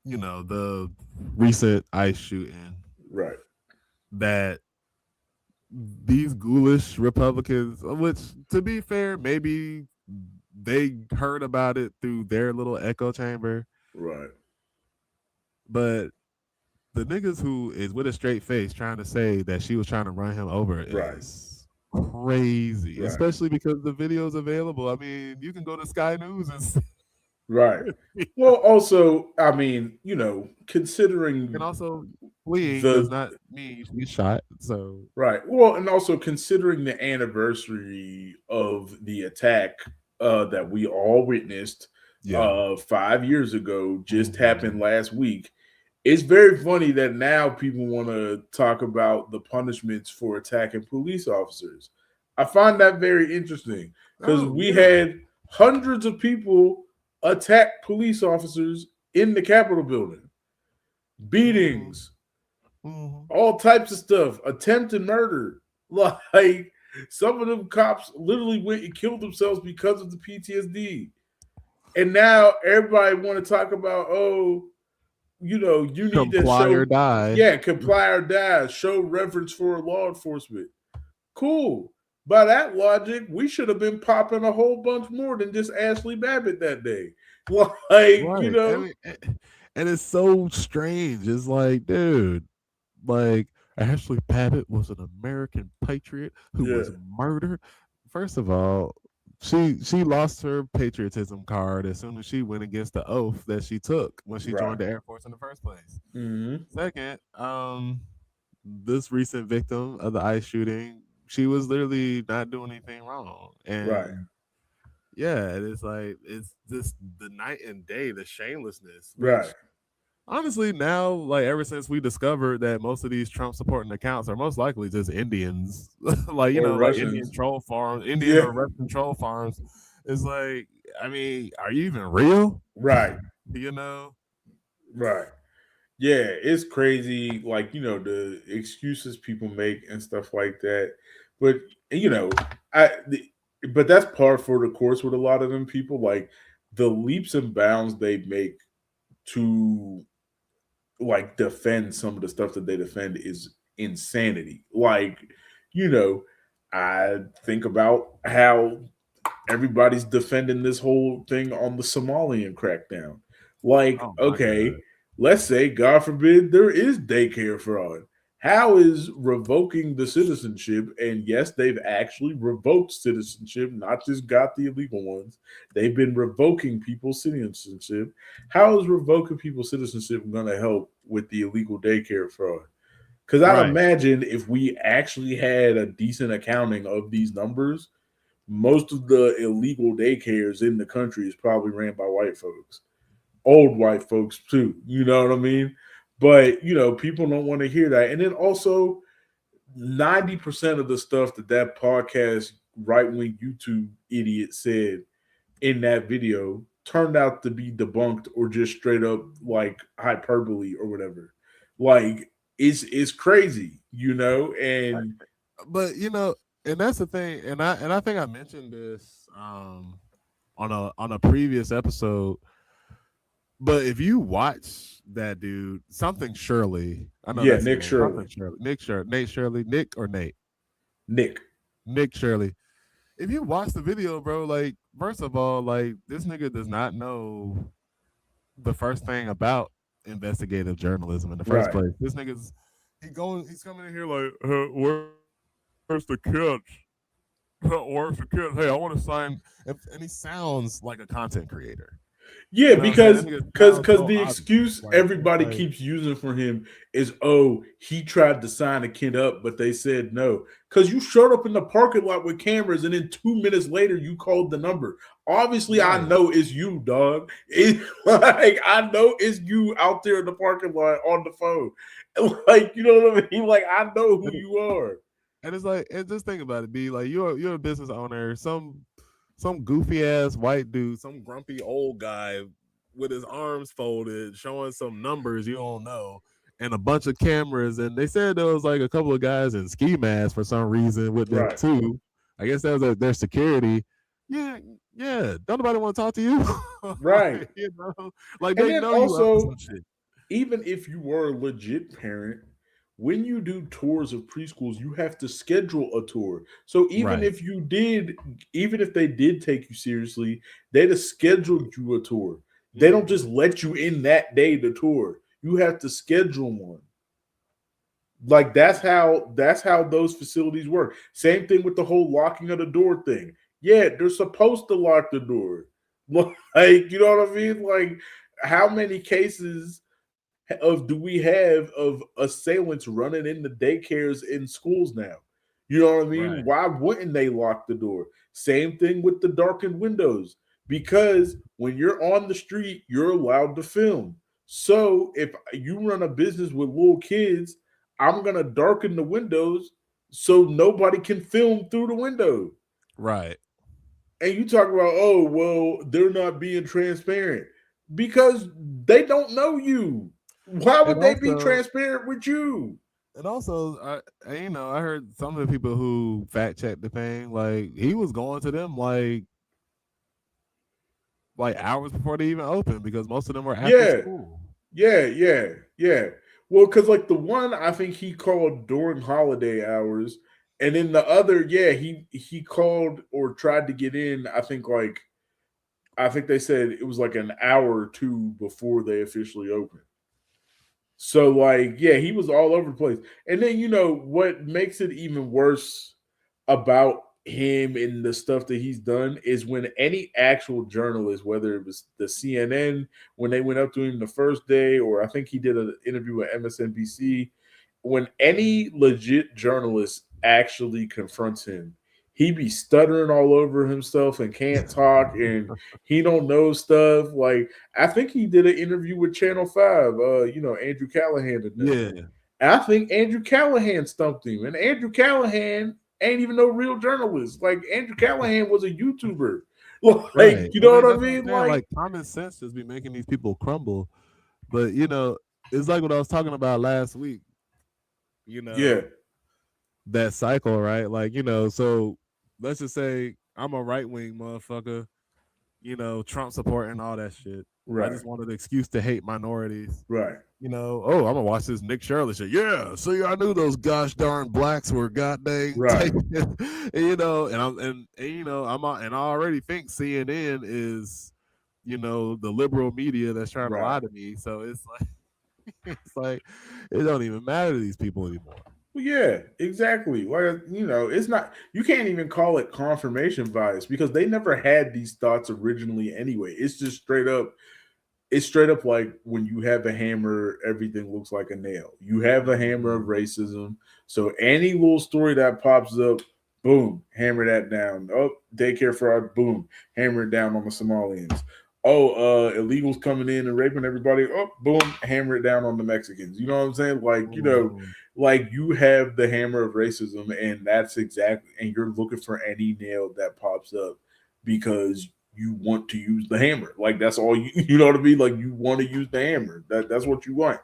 the recent ICE shooting Right, that these ghoulish Republicans, which to be fair, maybe they heard about it through their little echo chamber, right, but the niggas who is with a straight face trying to say that she was trying to run him over right, is crazy, right, especially because the video's available. I mean, you can go to Sky News and see. right. Well, also, I mean, And considering also, fleeing does the not mean you should be shot. So, right, well, and also considering the anniversary of the attack that we all witnessed yeah. 5 years ago just happened Mhm. last week. It's very funny that now people want to talk about the punishments for attacking police officers. I find that very interesting because Oh, we yeah. had hundreds of people attack police officers in the Capitol building, Mhm. beatings, Mhm. all types of stuff, attempted murder. Like some of them cops literally went and killed themselves because of the PTSD. And now everybody want to talk about, oh, you need to Comply or show, die. yeah, comply or die, show reverence for law enforcement. Cool. By that logic, we should have been popping a whole bunch more than just Ashley Babbitt that day. Like, Right. I mean, and it's so strange. It's like, dude, like Ashley Babbitt was an American patriot who was yeah, murdered. First of all, she lost her patriotism card as soon as she went against the oath that she took when she right. joined the Air Force in the first place. Mm-hmm. Second, this recent victim of the ICE shooting, she was literally not doing anything wrong. Right, And yeah, it's like it's just the night and day, the shamelessness, right. which honestly now, like ever since we discovered that most of these Trump supporting accounts are most likely just Indians, like Or like Indian Russians. troll farms, Indian Yeah, or Russian troll farms. It's like, I mean, are you even real? right, you know? right. Yeah, it's crazy. Like, the excuses people make and stuff like that. But, I, but that's par for the course with a lot of them people. Like, the leaps and bounds they make to like defend some of the stuff that they defend is insanity. Like, you know, I think about how everybody's defending this whole thing on the Somalian crackdown. Like, Oh my okay, god! let's say, God forbid, there is daycare fraud. How is revoking the citizenship, and yes, they've actually revoked citizenship, not just got the illegal ones, they've been revoking people's citizenship. How is revoking people's citizenship going to help with the illegal daycare fraud? Because I'd Right, imagine if we actually had a decent accounting of these numbers, most of the illegal daycares in the country is probably ran by white folks, old white folks too. You know what I mean? But people don't want to hear that. And then also, 90% of the stuff that podcast right wing YouTube idiot said in that video turned out to be debunked or just straight up like hyperbole or whatever. Like, it's crazy, and but and that's the thing, and I think I mentioned this on a previous episode. But if you watch that dude, something Shirley, I know yeah, that's his Nick name, Shirley, something Shirley, Nick Shirley, Nate Shirley, Nick or Nate, Nick, Nick Shirley. If you watch the video, bro, like first of all, like this nigga does not know the first thing about investigative journalism in the first right. place. This nigga's he's coming in here like, where's the kids? Where's the kids? Hey, I want to sign, and he sounds like a content creator. You know Yeah, what I'm saying? That because nigga because sounds so because the obvious. excuse Like it's everybody like, keeps using for him is, oh, he tried to sign a kid up, but they said no. Because you showed up in the parking lot with cameras, and then 2 minutes later you called the number. Obviously, I right. know it's you, dog. It's like, I know it's you out there in the parking lot on the phone. Like, you know what I mean? Like, I know who And, you are. and it's like, and just think about it. Be like, you're a business owner. Some goofy ass white dude, some grumpy old guy with his arms folded, showing some numbers you don't know, and a bunch of cameras. And they said there was like a couple of guys in ski masks for some reason with them Right, too. I guess that was their security. Yeah, yeah. Don't nobody want to talk to you. right. Like And they then know you up to also, some shit. even if you were a legit parent, when you do tours of preschools, you have to schedule a tour. So Right, even if they did take you seriously, they'd have scheduled you a tour. They don't hmm just let you in that day to tour. You have to schedule one. Like, that's how those facilities work. Same thing with the whole locking of the door thing. Yeah, they're supposed to lock the door. Like, you know what I mean? Like, how many cases of do we have of assailants running into daycares in schools now? You know what I mean? right, Why wouldn't they lock the door? Same thing with the darkened windows. Because when you're on the street, you're allowed to film. So if you run a business with little kids, I'm gonna darken the windows so nobody can film through the window. right. And you talk about, oh, well, they're not being transparent because they don't know you. Why And would they be also, transparent with you? I heard some of the people who fact checked the thing, like he was going to them like like hours before they even open because most of them were after Yeah, school. yeah. Well, because like the one I think he called during holiday hours, and then the other, yeah, he called or tried to get in. I think they said it was like an hour or two before they officially opened. So like, yeah, he was all over the place. And then what makes it even worse about him and the stuff that he's done is when any actual journalist, whether it was the CNN when they went up to him the first day, or I think he did an interview with MSNBC, when any legit journalist actually confronts him, he be stuttering all over himself and can't talk and he don't know stuff. Like I think he did an interview with Channel 5, Andrew Callahan and them. Yeah, And I think Andrew Callahan stumped him. And Andrew Callahan ain't even no real journalist. Like Andrew Callahan was a YouTuber. Like, right. you I know mean, what I that's what I'm mean? saying. Like, Like common sense just be making these people crumble. But it's like what I was talking about last week. You yeah, know, that cycle, right? Like, so let's just say I'm a right wing motherfucker, Trump supporting all that shit. I right, just wanted an excuse to hate minorities. right, Oh, I'm gonna watch this Nick Shirley shit. Yeah, see, I knew those gosh darn blacks were goddamn right, taking, and I already think CNN is, the liberal media that's trying to right. lie to me. So it's like, it's like, it don't even matter to these people anymore. Well, yeah, exactly. Like, it's not, you can't even call it confirmation bias because they never had these thoughts originally anyway. It's straight up like when you have a hammer, everything looks like a nail. You have a hammer of Mhm. racism. So any little story that pops up, boom, hammer that down. Oh, daycare fraud, boom, hammer it down on the Somalians. Oh, illegals coming in and raping everybody. Oh, boom, hammer it down on the Mexicans. You know what I'm saying? Like, Mhm. like you have the hammer of racism, and that's exactly, and you're looking for any nail that pops up because you want to use the hammer. Like that's all you you know what I mean? Like you want to use the hammer. That's what you want.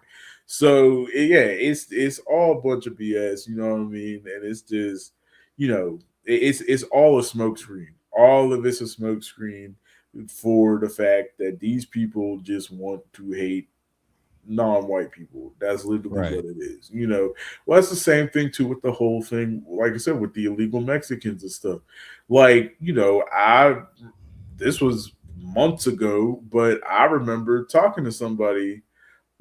So yeah, it's all a bunch of BS, you know what I mean? And it's just, it's all a smokescreen. All of it's a smokescreen for the fact that these people just want to hate non-white people. That's literally Right. what it is. Well, that's the same thing too with the whole thing. Like I said, with the illegal Mexicans and stuff. Like I this was months ago, but I remember talking to somebody.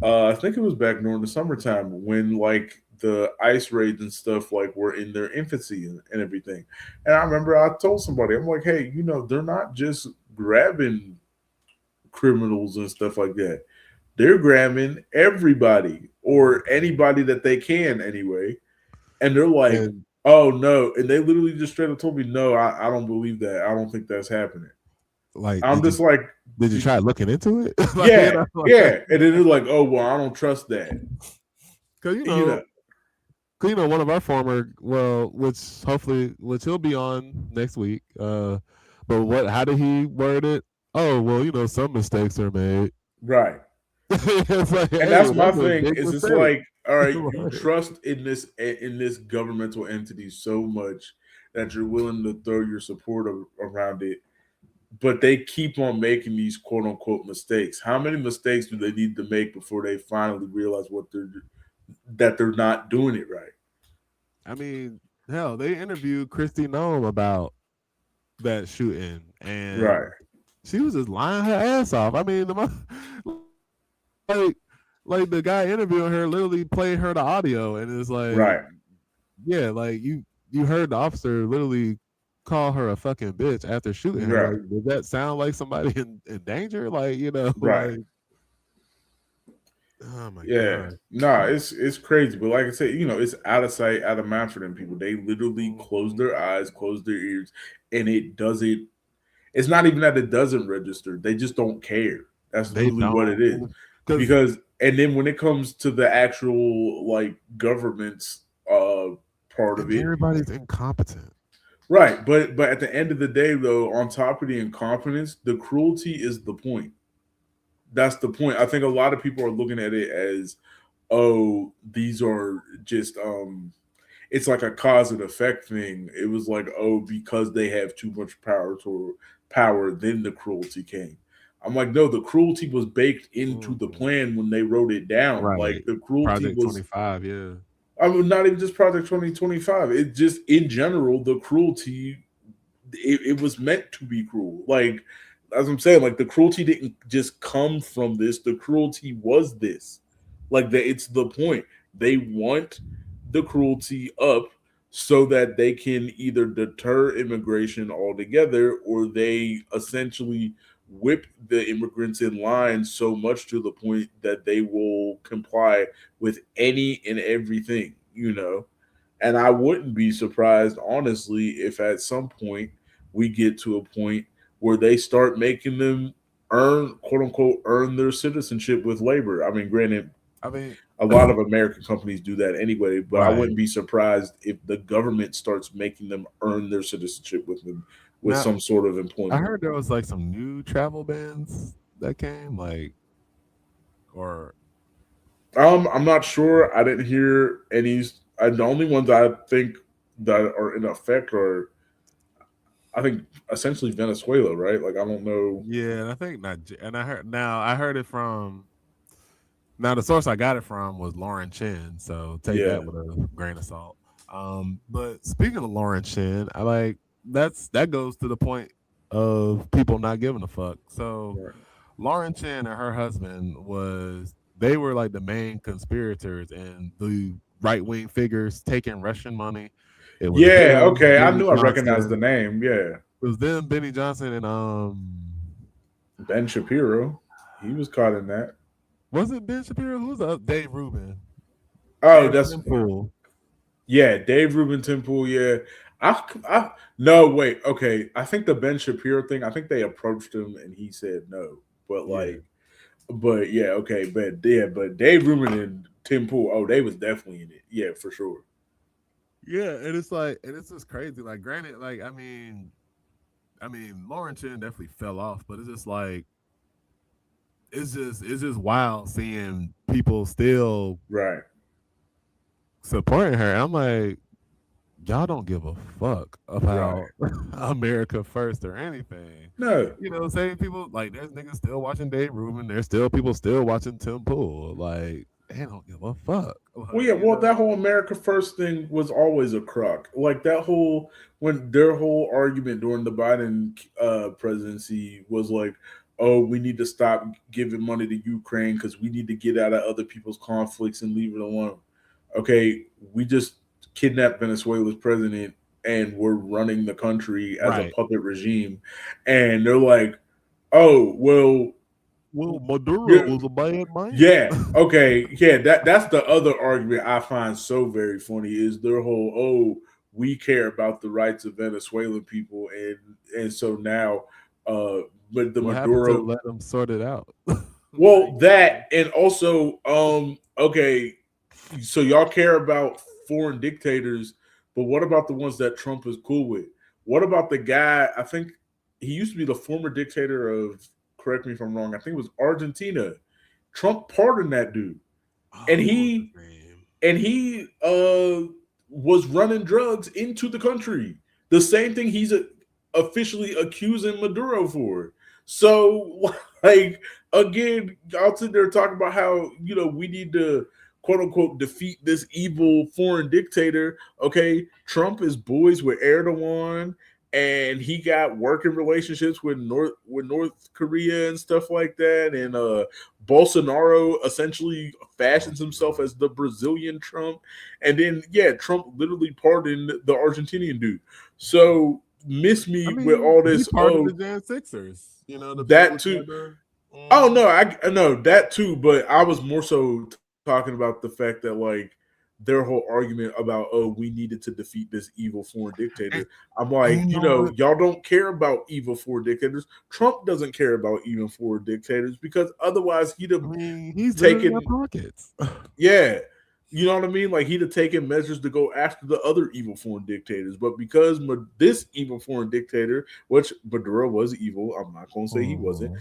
I think it was back during the summertime when like the ice raids and stuff like were in their infancy and everything. And I remember I told somebody, I'm like, hey, they're not just grabbing criminals and stuff like that. They're grabbing everybody or anybody that they can anyway. And they're like, And oh no. And they literally just straight up told me, no, I don't believe that. I don't think that's happening. like, I'm did you just like, did you try looking into it? Like, yeah, like, yeah. And then they're like, oh well, I don't trust that. because You know, one of our former, well, which he'll be on next week. But how did he word it? Oh well, some mistakes are made. right. It's like, And hey, that's well, my that's a thing. big Is it's mistake. like, all right, you Like, trust in this governmental entity so much that you're willing to throw your support around it, but they keep on making these quote unquote mistakes. How many mistakes do they need to make before they finally realize that they're not doing it right? I mean, hell, they interviewed Christy Nome about that shooting, Right, and she was just lying her ass off. I mean, like, like the guy interviewing her literally played her the audio, and it's like, right, yeah, like you heard the officer literally call her a fucking bitch after shooting her. right, Like, does that sound like somebody in danger? Like, right. like, oh my Yeah, god. nah, it's crazy, but like I said, it's out of sight, out of mind for them people. They literally close Mhm. their eyes, close their ears, and it doesn't. It's not even that it doesn't register; they just don't care. That's They literally what it don't, is. because And then when it comes to the actual like government's part of it, everybody's incompetent. right? But at the end of the day, though, on top of the incompetence, the cruelty is the point. That's the point. I think a lot of people are looking at it as, oh, these are just it's like a cause and effect thing. It was like, oh, because they have too much power, then the cruelty came. I'm like, no, the cruelty was baked into the Mhm. plan when they wrote it down. Like Right. the cruelty Project was, 25, yeah. I mean, not even just Project 2025. It just in general, the cruelty, it was meant to be cruel. Like as I'm saying, like the cruelty didn't just come from this. The cruelty was this. Like that, it's the point. They want the cruelty up so that they can either deter immigration altogether, or they essentially whip the immigrants in line so much to the point that they will comply with any and everything. And I wouldn't be surprised, honestly, if at some point we get to a point where they start making them earn, quote unquote, earn their citizenship with labor. I mean, granted, I mean, a lot of American companies do that anyway, but I right. wouldn't be surprised if the government starts making them earn their citizenship with them with Now, some sort of I employment. heard there was like some new travel bans that came, like, or I'm not sure. I didn't hear any. The only ones I think that are in effect are, I think, essentially Venezuela, right? Like I don't know. yeah, and I think not. And I heard it from. Now the source I got it from was Lauren Chin, so take Yeah, that with a grain of salt. But speaking of Lauren Chin, I like that goes to the point of people not giving a fuck. So right. Lauren Chin and her husband they were like the main conspirators and the right wing figures taking Russian money. It was Yeah, them, okay. I Benny knew I recognized the Johnson. name. Yeah, It was them, Benny Johnson, and Ben Shapiro. He was caught in that. was it Ben Shapiro? Who's the Dave Rubin Oh, and that's Tim Pool? yeah. Dave Rubin Temple. Yeah. I no wait. Okay, I think the Ben Shapiro thing. I think they approached him and he said no. But Yeah, but yeah. Okay, but Dave Rubin and Tim Pool. Oh, they was definitely in it. Yeah, for sure. yeah, and it's like, and it's just crazy. Like, granted, like I mean, Lauren Chin definitely fell off, but it's just like it's just wild seeing people still Right. supporting her. I'm like, y'all don't give a fuck Right. about America first or anything. No. You know, same people like there's niggas still watching Dave Rubin. There's still people still watching Tim Pool. Like they don't give a fuck. Well, Like yeah, you well, know, that whole America First thing was always a crock. Like that whole when their whole argument during the Biden presidency was like, "Oh, we need to stop giving money to Ukraine because we need to get out of other people's conflicts and leave it alone." Okay, we just kidnapped Venezuela's president and we're running the country as a right? puppet regime, and they're like, "Oh, well, Well, Maduro yeah, was a bad man. yeah. Okay. Yeah. That's the other argument I find so very funny is their whole, oh, we care about the rights of Venezuelan people, and so now but the What happened to Maduro, let them sort it out? well, Like, that, and also okay, so y'all care about foreign dictators, but what about the ones that Trump is cool with? What about the guy, I think he used to be the former dictator of, correct me if I'm wrong, I think it was Argentina. Trump pardoned that dude, and oh, what was his he name? and he was running drugs into the country. The same thing he's officially accusing Maduro for. So, like, again, y'all sitting there talking about how we need to, quote unquote, defeat this evil foreign dictator. Okay, Trump is boys with Erdogan, and he got working relationships with North Korea and stuff like that. And Bolsonaro essentially fashions himself as the Brazilian Trump, and then yeah, Trump literally pardoned the Argentinian dude. So miss I me with mean, all he this. part of Oh, the Jan Sixers. You know, the people that who too. tried to. Oh Mhm. no, I know that too, but I was more so talking about the fact that like their whole argument about, oh, we needed to defeat this evil foreign And, dictator. I'm and like, you know what? y'all don't care about evil foreign dictators. Trump doesn't care about evil foreign dictators because otherwise he'd I have mean, he's literally our taken, pockets. yeah. You know what I mean? Like he'd have taken measures to go after the other evil foreign dictators, but because this evil foreign dictator, which Maduro was evil, I'm not going to say he wasn't, Mhm.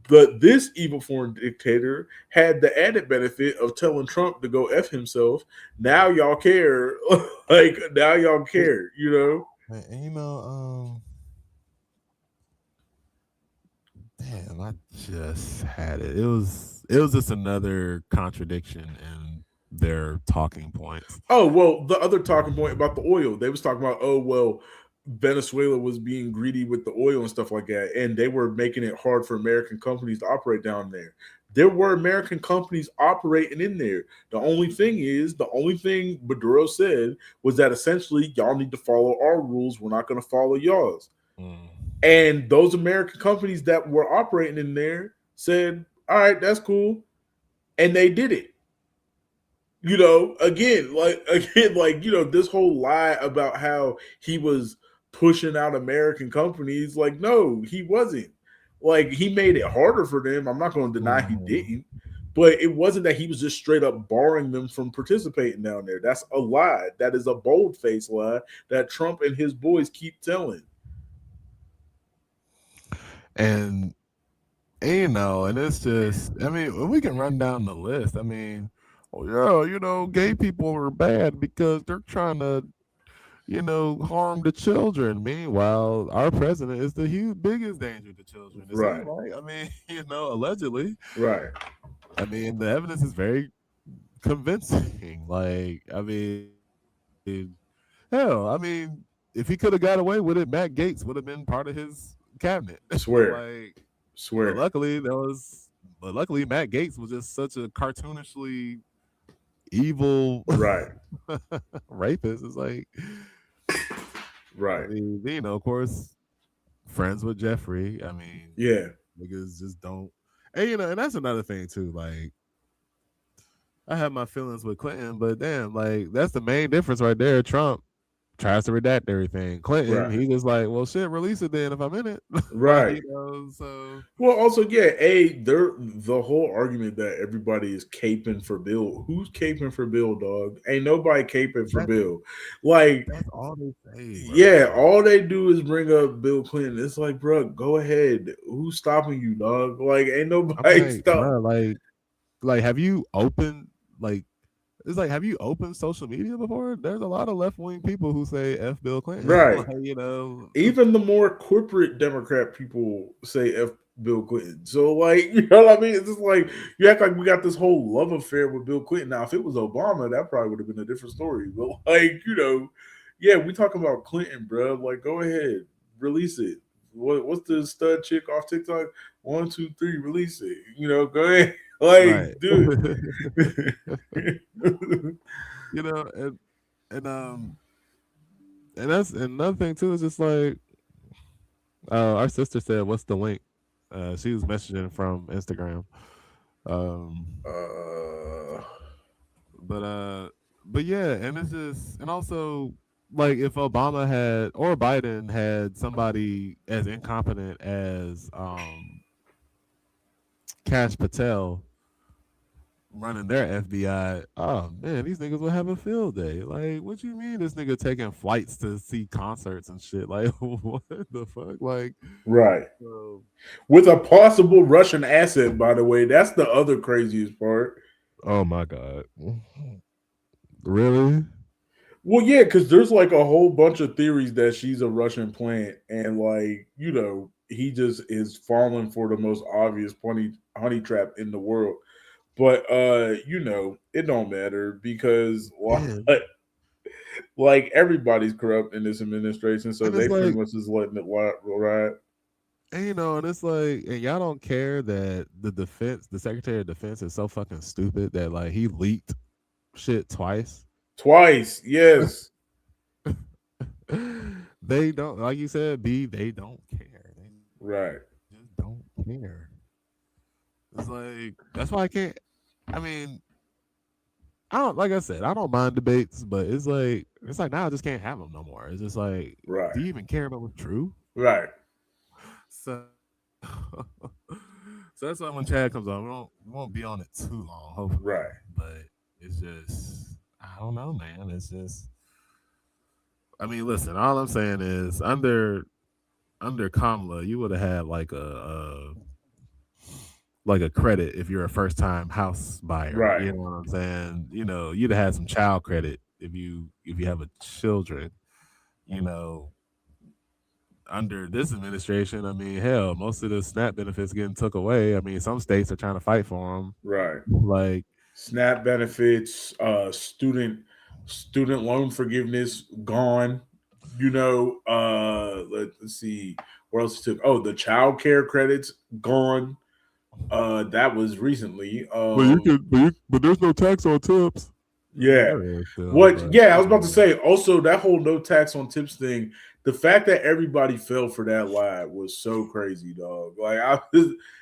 but this evil foreign dictator had the added benefit of telling Trump to go f himself. Now y'all care, like now y'all And, care, you know? and you know, damn, I just had it. It was just another contradiction in their talking points. Oh well, the other talking point about the oil, they was talking about, oh well, Venezuela was being greedy with the oil and stuff like that, and they were making it hard for American companies to operate down there. There were American companies operating in there. The only thing Maduro said was that essentially y'all need to follow our rules. We're not going to follow y'all's. Mm. And those American companies that were operating in there said, "All right, that's cool," and they did it. This whole lie about how he was pushing out American companies, like, no, he wasn't. Like, he made it harder for them. I'm not going to deny he Mhm. didn't, but it wasn't that he was just straight up barring them from participating down there. That's a lie. That is a bold faced lie that Trump and his boys keep telling. And and it's just, I mean, we can run down the list. I mean, oh yeah, gay people are bad because they're trying to, harm the children. Meanwhile, our president is the biggest danger to children. It seems Right, like. I mean, allegedly. right, I mean, the evidence is very convincing. Like, I mean, hell, I mean, if he could have got away with it, Matt Gates would have been part of his cabinet. swear, Like, but swear, luckily Matt Gates was just such a cartoonishly evil right, rapist. It's like, I right, mean, of course, friends with Jeffrey. I mean, yeah, niggas just don't. And and that's another thing too. Like, I have my feelings with Clinton, but damn, like that's the main difference right there. Trump tries to redact everything. Clinton, right, he just like, well, shit, release it then if I'm in it. Like, right. so Well, also, yeah, they're the whole argument that everybody is caping for Bill. Who's caping for Bill, dog? Ain't nobody caping for that Bill. Like, that's all they say, bro. yeah, Like, all they do is bring up Bill Clinton. It's like, bro, go ahead. Who's stopping you, dog? Like, ain't I'm nobody like, stop. bro, like, have you opened like it's like, have you opened social media before? There's a lot of left wing people who say F Bill Clinton. Right. Like, Even the more corporate Democrat people say F Bill Clinton. So, like, you know what I mean? It's just like you act like we got this whole love affair with Bill Clinton. Now, if it was Obama, that probably would have been a different story. But, like, yeah, we talking about Clinton, bro. Like, go ahead, release it. What's the stud chick off TikTok? 1, 2, 3, release it. Go ahead, like, right. do it. And and and that's another thing too, is just like, our sister said, "What's the link?" She was messaging from Instagram. Um, uh, but yeah, and it's just, and also, like, if Obama had, or Biden had, somebody as incompetent as Cash Patel running their FBI, oh man, these niggas would have a field day. Like, what you mean this nigga taking flights to see concerts and shit? Like, what the fuck? Like, right. uh, With a possible Russian asset, by the way. That's the other craziest part. oh my god, really? Well, yeah, because there's like a whole bunch of theories that she's a Russian plant, and like he just is falling for the most obvious honey trap in the world. But it don't matter because Yeah, like everybody's corrupt in this administration, so and it's they pretty like, much just letting it ride. and and it's like, and y'all don't care that the Secretary of Defense is so fucking stupid that, like, he leaked shit twice. Twice, yes, They don't, like you said, B. They don't care. They just don't right, care. It's like, that's why I can't. I mean, I don't, like I said, I don't mind debates, but it's like now I just can't have them no more. It's just like, right, do you even care about what's true? right, So, so that's why when Chad comes on, we won't be on it too long, hopefully. right, But it's just, I don't know, man. It's just, I mean, listen, all I'm saying is, under Kamala, you would have had like a credit if you're a first time house buyer. right. You know what I'm saying? You'd have had some child credit if you have a children. You know, under this administration, I mean, hell, most of the SNAP benefits getting took away. I mean, some states are trying to fight for them. Right. Like, SNAP benefits, student loan forgiveness gone. Let's see where else it took. Oh, the child care credits gone. That was recently. but there's no tax on tips. Yeah. Yeah, still, What? but Yeah, I was about to yeah. say. Also, that whole no tax on tips thing. The fact that everybody fell for that lie was so crazy, dog.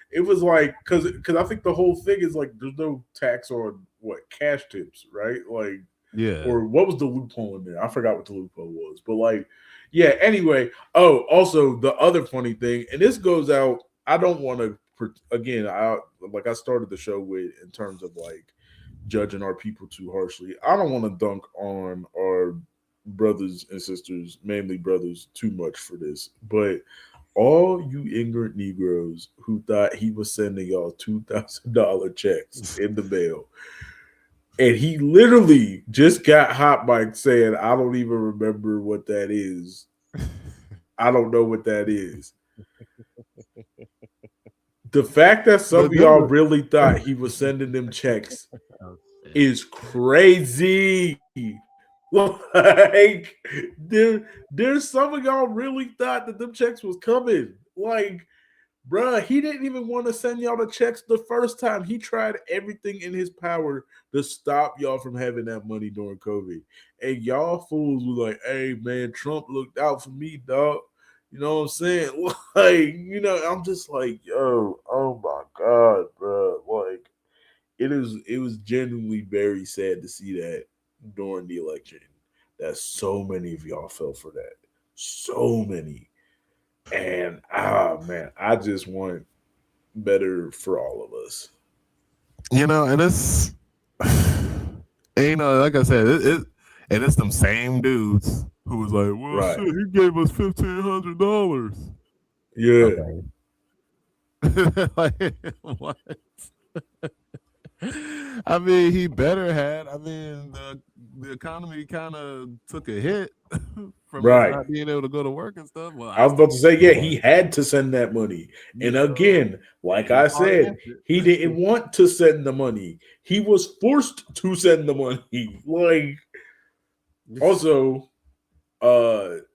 It was like because I think the whole thing is like there's no tax on what cash tips, right? Like, Yeah. or what was the loophole in there? I forgot what the loophole was, but like, yeah. Anyway, oh, also the other funny thing, and this goes out. I don't want to again. I started the show with in terms of like judging our people too harshly. I don't want to dunk on our brothers and sisters, mainly brothers, too much for this. But all you ignorant Negroes who thought he was sending y'all $2,000 checks in the mail, and he literally just got hot by saying, "I don't even remember what that is. I don't know what that is." The fact that some But of then y'all really thought he was sending them checks oh, shit. is crazy. Like there's some of y'all really thought that them checks was coming. Like, bruh, he didn't even want to send y'all the checks the first time. He tried everything in his power to stop y'all from having that money during COVID. And y'all fools were like, hey man, Trump looked out for me, dog. You know what I'm saying? Like, I'm just like, yo, oh my God, bro. Like, it was genuinely very sad to see that during the election that so many of y'all fell for that. So many. And man, I just want better for all of us. And it's like I said, and it's them same dudes who was like, well, Right. shit, he gave us $1,500. Yeah. Okay, like what? I mean, he better had. I mean, the economy kind of took a hit from us Right. not being able to go to work and stuff. Well, I I was about still to get say, to yeah, go to he work, had to send that money. you And know. again, like And he I fought said, against he it. didn't want to send the money. He was forced to send the money. Like, also,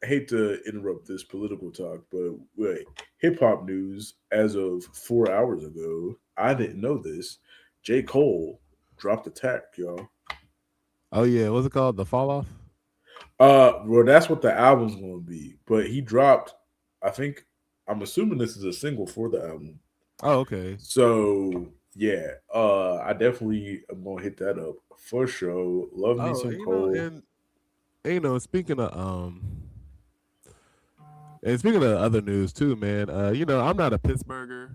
hate to interrupt this political talk, but wait, hip hop news as of 4 hours ago, I didn't know this. J. Cole dropped Attack, y'all. Oh yeah, what's it called? The fall off. Well, that's what the album's gonna be, but he dropped, I think, I'm assuming this is a single for the album. Oh okay. So yeah, I definitely am gonna hit that up for sure. Love me Oh, some Cole. and speaking of other news too, man. I'm not a Pittsburgher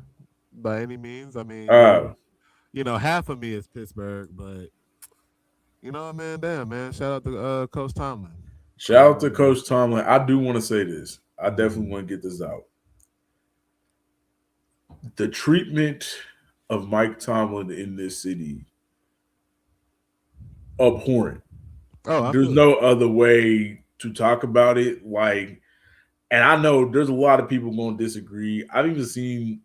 by any means. I mean, Uh, half of me is Pittsburgh, but man, damn, man. Shout out to Coach Tomlin. Shout out to Coach Tomlin. I do want to say this. I definitely Mhm. want to get this out. The treatment of Mike Tomlin in this city, abhorrent. Oh, I There's feel you. no other way to talk about it. Like, and I know there's a lot of people going to disagree. I've even seen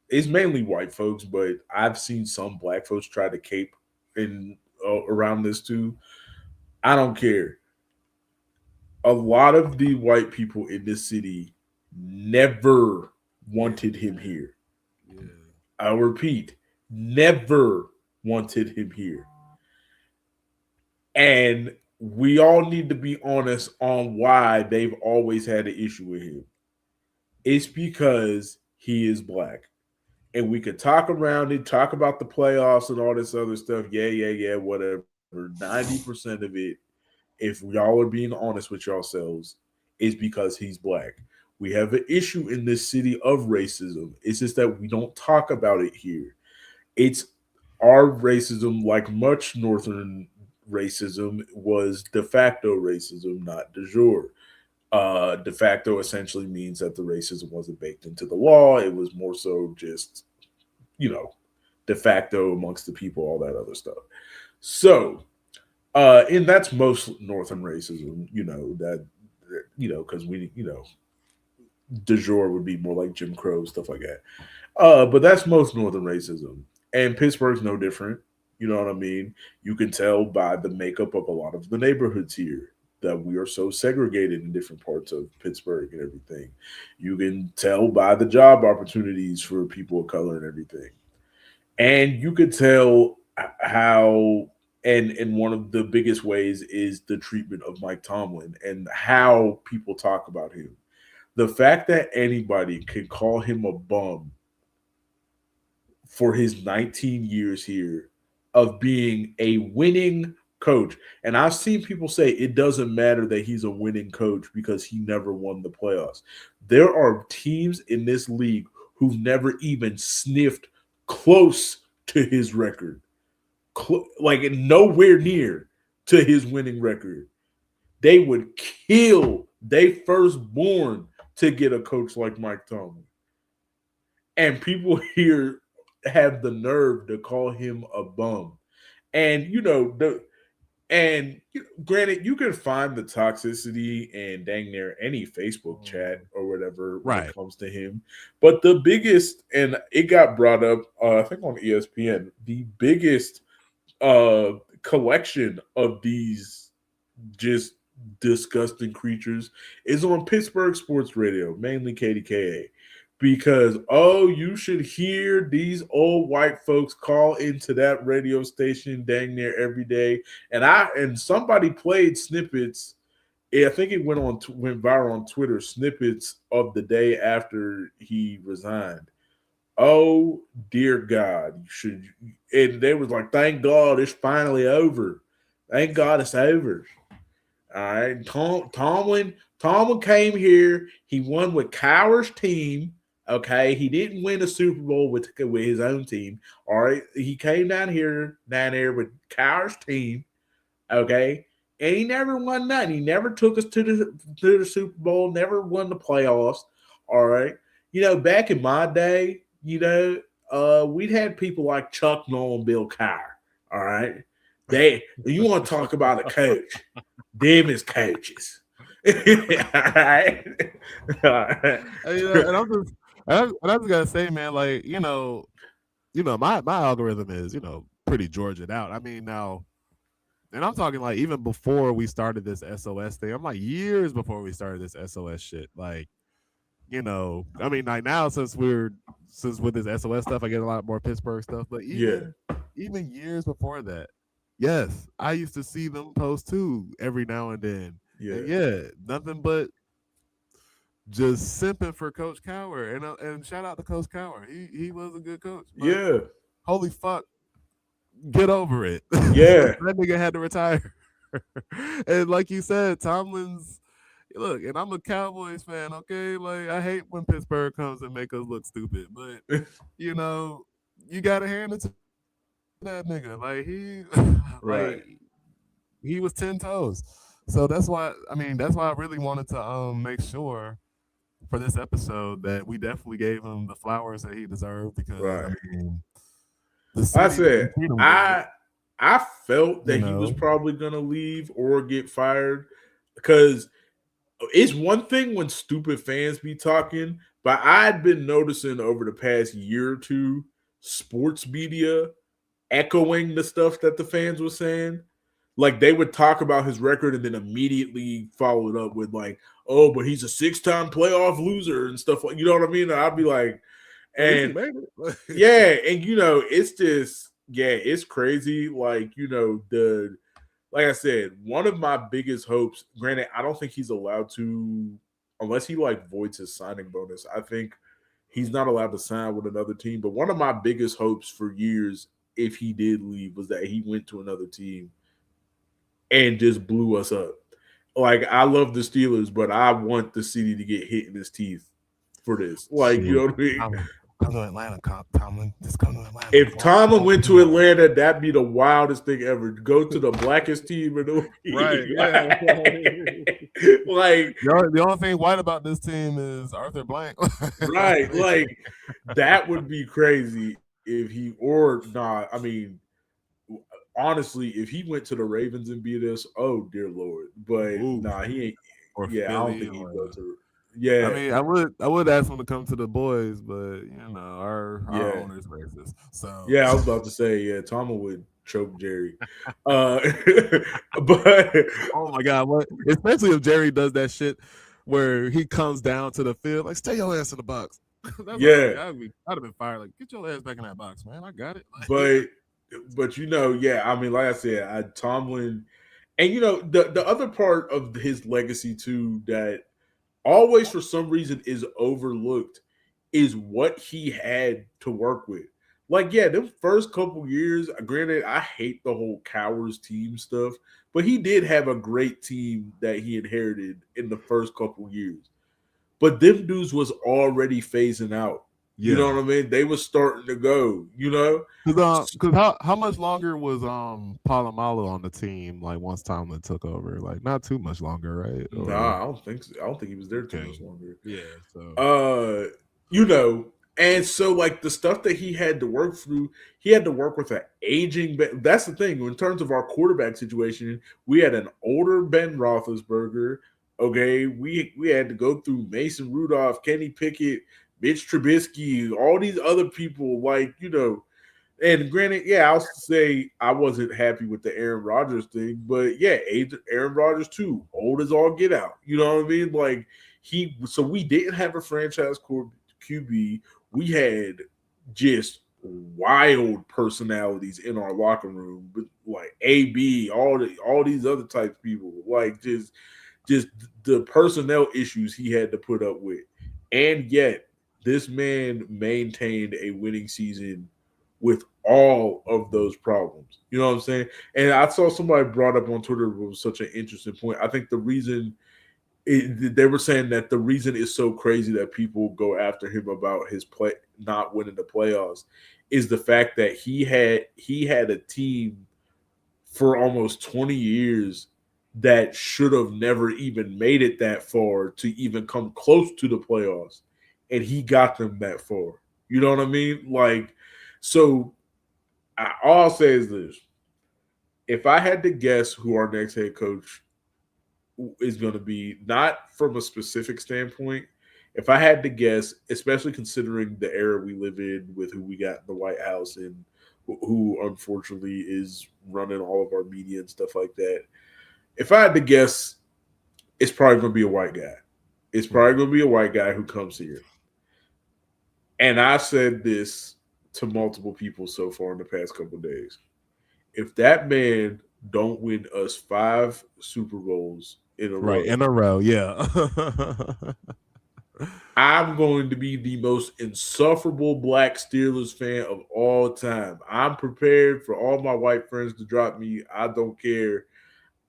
it's mainly white folks, but I've seen some black folks try to cape in around this too. I don't care. A lot of the white people in this city never Yeah, wanted him man. here. Yeah. I'll repeat, never wanted him here. And we all need to be honest on why they've always had an issue with him. It's because he is black. And we could talk around it, talk about the playoffs and all this other stuff. Yeah, yeah, yeah, whatever. 90% of it, if y'all are being honest with yourselves, is because he's black. We have an issue in this city of racism. It's just that we don't talk about it here. It's our racism, like much northern racism, was de facto racism, not de jure. De facto essentially means that the racism wasn't baked into the law. It was more so just, you know, de facto amongst the people, all that other stuff. So, and that's most northern racism, because we, de jour would be more like Jim Crow, stuff like that. But that's most northern racism, and Pittsburgh's no different. You know what I mean? You can tell by the makeup of a lot of the neighborhoods here that we are so segregated in different parts of Pittsburgh and everything. You can tell by the job opportunities for people of color and everything, and you could tell how. And one of the biggest ways is the treatment of Mike Tomlin and how people talk about him. The fact that anybody can call him a bum for his 19 years here of being a winning coach. And I've seen people say it doesn't matter that he's a winning coach because he never won the playoffs. There are teams in this league who've never even sniffed close to his record, like nowhere near to his winning record. They would kill they firstborn to get a coach like Mike Tomlin. And people here have the nerve to call him a bum. And granted, you can find the toxicity in dang near any Facebook chat or whatever when it Right. comes to him. But the biggest, and it got brought up, I think on ESPN, the biggest uh collection of these just disgusting creatures is on Pittsburgh sports radio, mainly KDKA. Because you should hear these old white folks call into that radio station dang near every day, and somebody played snippets. I think it went viral on Twitter. Snippets of the day after he resigned. Oh dear God, you should. And they was like, "Thank God it's finally over. Thank God it's over." All right, Tomlin came here. He won with Cowher's team. Okay, he didn't win a Super Bowl with his own team. All right, he came down here with Cowher's team. Okay, and he never won nothing. He never took us to the Super Bowl. Never won the playoffs. All right, back in my day, we'd had people like Chuck Noll and Bill Cowher. All right, you want to talk about a coach? Them is coaches. All right. All right. And, and I'm just gonna say, man, like my algorithm is pretty Georgian out. I mean, now, and I'm talking like even before we started this SOS thing. I'm like years before we started this SOS shit. Like, I mean, like now since with this SOS stuff, I get a lot more Pittsburgh stuff. But Yeah. even years before that, yes, I used to see them post too every now and then. Yeah. And yeah, nothing but just simping for Coach Cowher, and shout out to Coach Cowher. He was a good coach, but Yeah. holy fuck, get over it. Yeah. That nigga had to retire. And like you said, Tomlin's look, and I'm a Cowboys fan, okay? Like I hate when Pittsburgh comes and make us look stupid, but you know, you gotta hand it to that nigga. Like he Right. like he was 10 toes. So that's why I really wanted to make sure for this episode that we definitely gave him the flowers that he deserved because Right. the I city said didn't treat him good, I felt you that he was know. probably gonna leave or get fired because it's one thing when stupid fans be talking, but I'd been noticing over the past year or two sports media echoing the stuff that the fans were saying. Like they would talk about his record and then immediately follow it up with like, "Oh, but he's a six-time playoff loser" and stuff like. You know what I mean? And I'd be like, At least he and made it. yeah, and it's just it's crazy. Like like I said, one of my biggest hopes. Granted, I don't think he's allowed to unless he like voids his signing bonus. I think he's not allowed to sign with another team. But one of my biggest hopes for years, if he did leave, was that he went to another team and just blew us up. Like I love the Steelers, but I want the city to get hit in his teeth for this. Like you Shit. know what I mean? Come to Atlanta, Tomlin. Just come to Atlanta. If Tomlin went to Atlanta, that'd be the wildest thing ever. Go to the blackest team in the Right, league. yeah. Like, The only thing white about this team is Arthur Blank. right. Like, that would be crazy if he, or not. I mean, honestly, if he went to the Ravens and beat us, oh, dear Lord. But Ooh, nah, he ain't. or Yeah, I don't Philly think he'd go or to. I Yeah, mean, I would ask him to come to the boys, but our yeah, owner's racist. So yeah. I was about to say, yeah, Tomlin would choke Jerry, uh, but oh my god, what? Especially if Jerry does that shit where he comes down to the field like, "Stay your ass in the box." That's what yeah, I'd have been fired. Like, get your ass back in that box, man. I got it. Like, but yeah. I mean, like I said, Tomlin, and the other part of his legacy too that always for some reason is overlooked is what he had to work with. Like, yeah, them first couple years, granted, I hate the whole Cowards team stuff, but he did have a great team that he inherited in the first couple years. But them dudes was already phasing out. You know yeah, what I mean? They was starting to go, you know? because how much longer was Palomalu on the team? Like once Tomlin took over, like not too much longer, right? Nah, Or I don't think so. I don't think he was there too okay, much longer. yeah. So Uh, you know, and so like the stuff that he had to work through, he had to work with an aging. That's the thing in terms of our quarterback situation. We had an older Ben Roethlisberger. Okay, we had to go through Mason Rudolph, Kenny Pickett, Mitch Trubisky, all these other people. Like and granted, yeah, I'll say I wasn't happy with the Aaron Rodgers thing, but yeah, Aaron Rodgers too, old as all get out. You know what I mean? Like so we didn't have a franchise QB. We had just wild personalities in our locker room, like AB, all these other types of people, like just the personnel issues he had to put up with, and yet this man maintained a winning season with all of those problems. You know what I'm saying? And I saw somebody brought up on Twitter was such an interesting point. I think the reason they were saying that the reason it's so crazy that people go after him about his play not winning the playoffs is the fact that he had a team for almost 20 years that should have never even made it that far to even come close to the playoffs, and he got them that far. You know what I mean? Like, so all I'll say is this: if I had to guess who our next head coach is going to be, not from a specific standpoint, if I had to guess, especially considering the era we live in with who we got in the White House and who unfortunately is running all of our media and stuff like that, if I had to guess, it's probably going to be a white guy. It's probably going to be a white guy who comes here. And I've said this to multiple people so far in the past couple of days. If that man don't win us 5 Super Bowls in a right row, in a row, yeah. I'm going to be the most insufferable black Steelers fan of all time. I'm prepared for all my white friends to drop me. I don't care.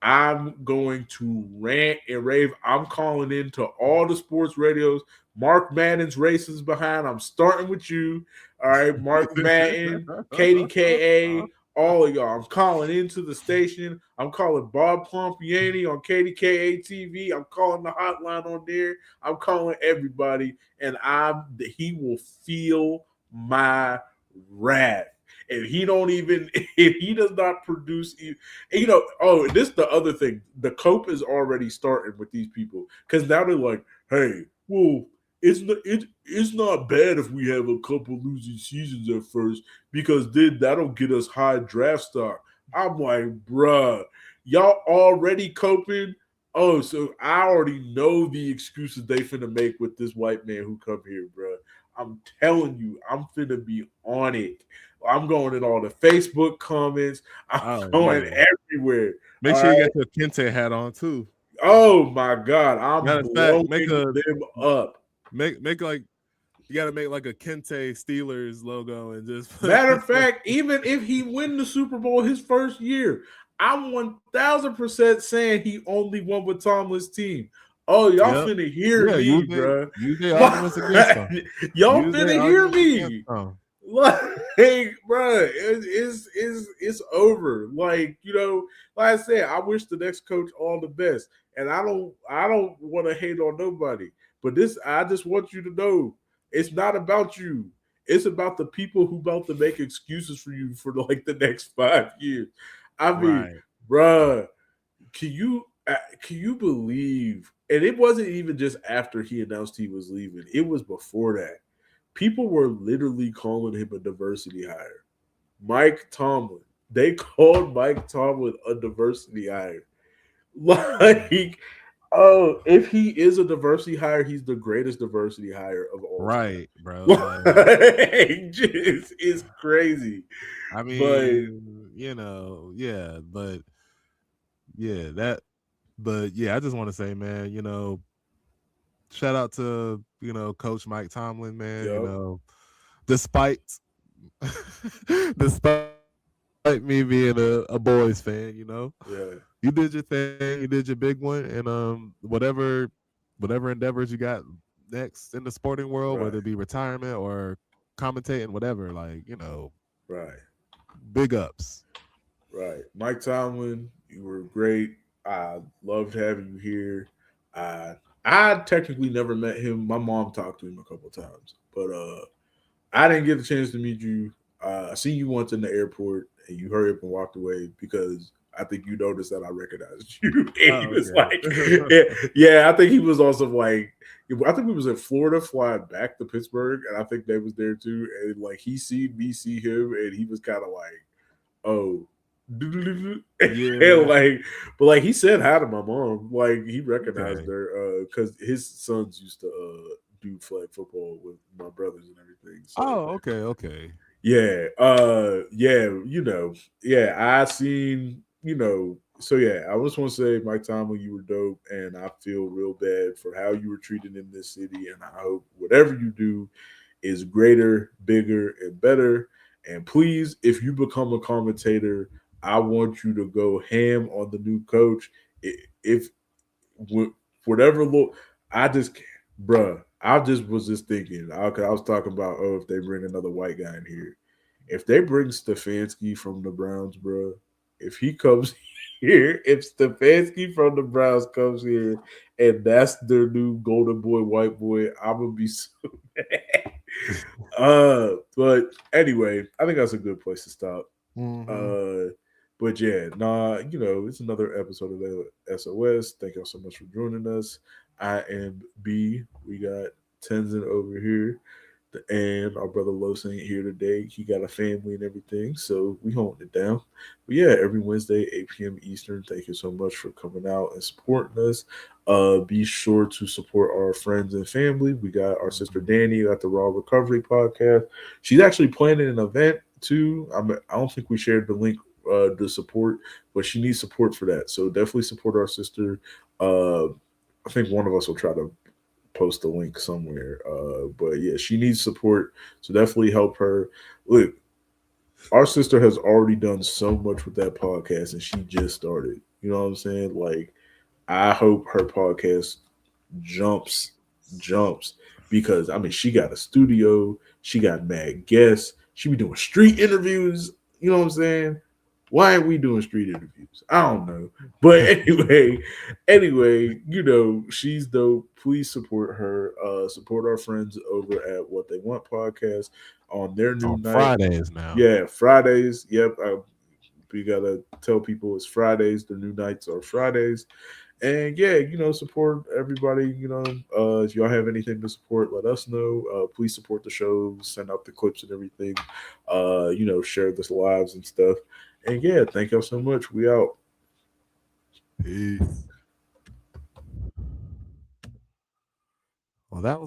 I'm going to rant and rave. I'm calling into all the sports radios. Mark Madden's races behind. I'm starting with you. All right, Mark Madden, KDKA, all of y'all. I'm calling into the station. I'm calling Bob Pompiani on KDKA TV. I'm calling the hotline on there. I'm calling everybody, and he will feel my wrath. If he don't even, if he does not produce, oh, this is the other thing. The cope is already starting with these people because now they're like, hey, well, it's not bad if we have a couple losing seasons at first because then that'll get us high draft stock. I'm like, bruh, y'all already coping. Oh, so I already know the excuses they finna make with this white man who come here, bruh. I'm telling you, I'm finna be on it. I'm going in all the Facebook comments. I'm Oh going yeah. everywhere. Make All sure you right. got your Kente hat on too. Oh my God. I'm Matter of fact, blowing them up. make like you got to make like a Kente Steelers logo and just Matter of fact, even if he win the Super Bowl his first year, I'm 1,000% saying he only won with Tomlin's team. Oh, y'all yep. finna hear Yeah, me, bro. use their Like, arguments against them. y'all Use their finna hear arguments against me. them. Like, bro, it's over. Like, like I said, I wish the next coach all the best, and I don't want to hate on nobody, but I just want you to know, it's not about you. It's about the people who about to make excuses for you for like the next 5 years. I mean, Right. bruh, can you? Can you believe? And it wasn't even just after he announced he was leaving. It was before that. People were literally calling him a diversity hire. Mike Tomlin. They called Mike Tomlin a diversity hire. Like, oh, if he is a diversity hire, he's the greatest diversity hire of all time. Right, bro. Like, Like, just it's crazy. I But mean, yeah, but yeah, but yeah, I just want to say, man, shout out to, Coach Mike Tomlin, man, yep, despite despite me being a boys fan, you yeah, did your thing, you did your big one, and whatever endeavors you got next in the sporting world, whether it right, be retirement or commentating, whatever, like, right. big ups. Right. Mike Tomlin, you were great. I loved having you here. I I technically never met him. My mom talked to him a couple times, but I didn't get the chance to meet you. I seen you once in the airport, and you hurried up and walked away because I think you noticed that I recognized you. And he Oh, was okay. like, yeah, yeah, I think he was also like, I think we was in Florida flying back to Pittsburgh, and I think they was there too. And like he seen me see him, and he was kind of like, oh, and Yeah. like, but like he said hi to my mom. Like he recognized Okay. her because his sons used to do flag football with my brothers and everything. So Oh, okay, okay. yeah, yeah, yeah. I seen, So yeah, I just want to say, Mike Tomlin, you were dope, and I feel real bad for how you were treated in this city, and I hope whatever you do is greater, bigger, and better. And please, if you become a commentator, I want you to go ham on the new coach. If whatever look, I just, bruh, I just was just thinking. I was talking about, oh, if they bring another white guy in here, if they bring Stefanski from the Browns, bruh, if he comes here, if Stefanski from the Browns comes here, and that's their new golden boy, white boy, I'm gonna be so mad. But anyway, I think that's a good place to stop. Hmm. Uh, but yeah, nah, it's another episode of the SOS. Thank y'all so much for joining us. I am B. We got Tenzin over here, and our brother Los ain't here today. He got a family and everything, so we holding it down. But yeah, every Wednesday, 8 p.m. Eastern. Thank you so much for coming out and supporting us. Be sure to support our friends and family. We got our sister Danny at the Raw Recovery Podcast. She's actually planning an event too. I don't think we shared the link to support, but she needs support for that. So definitely support our sister. I think one of us will try to post a link somewhere. But yeah, she needs support, so definitely help her. Look, our sister has already done so much with that podcast, and she just started. You know what I'm saying? Like, I hope her podcast jumps, jumps, because I mean, she got a studio, she got mad guests, she be doing street interviews. You know what I'm saying? Why aren't we doing street interviews? I don't know. But anyway, she's dope. Please support her. Support our friends over at What They Want podcast on their new On night. Fridays now. Yeah, Fridays. Yep. We gotta tell people it's Fridays. The new nights are Fridays. And yeah, support everybody. If y'all have anything to support, let us know. Please support the show, send out the clips and everything. Share this lives and stuff. And yeah, thank y'all so much. We out. Peace. Well, that was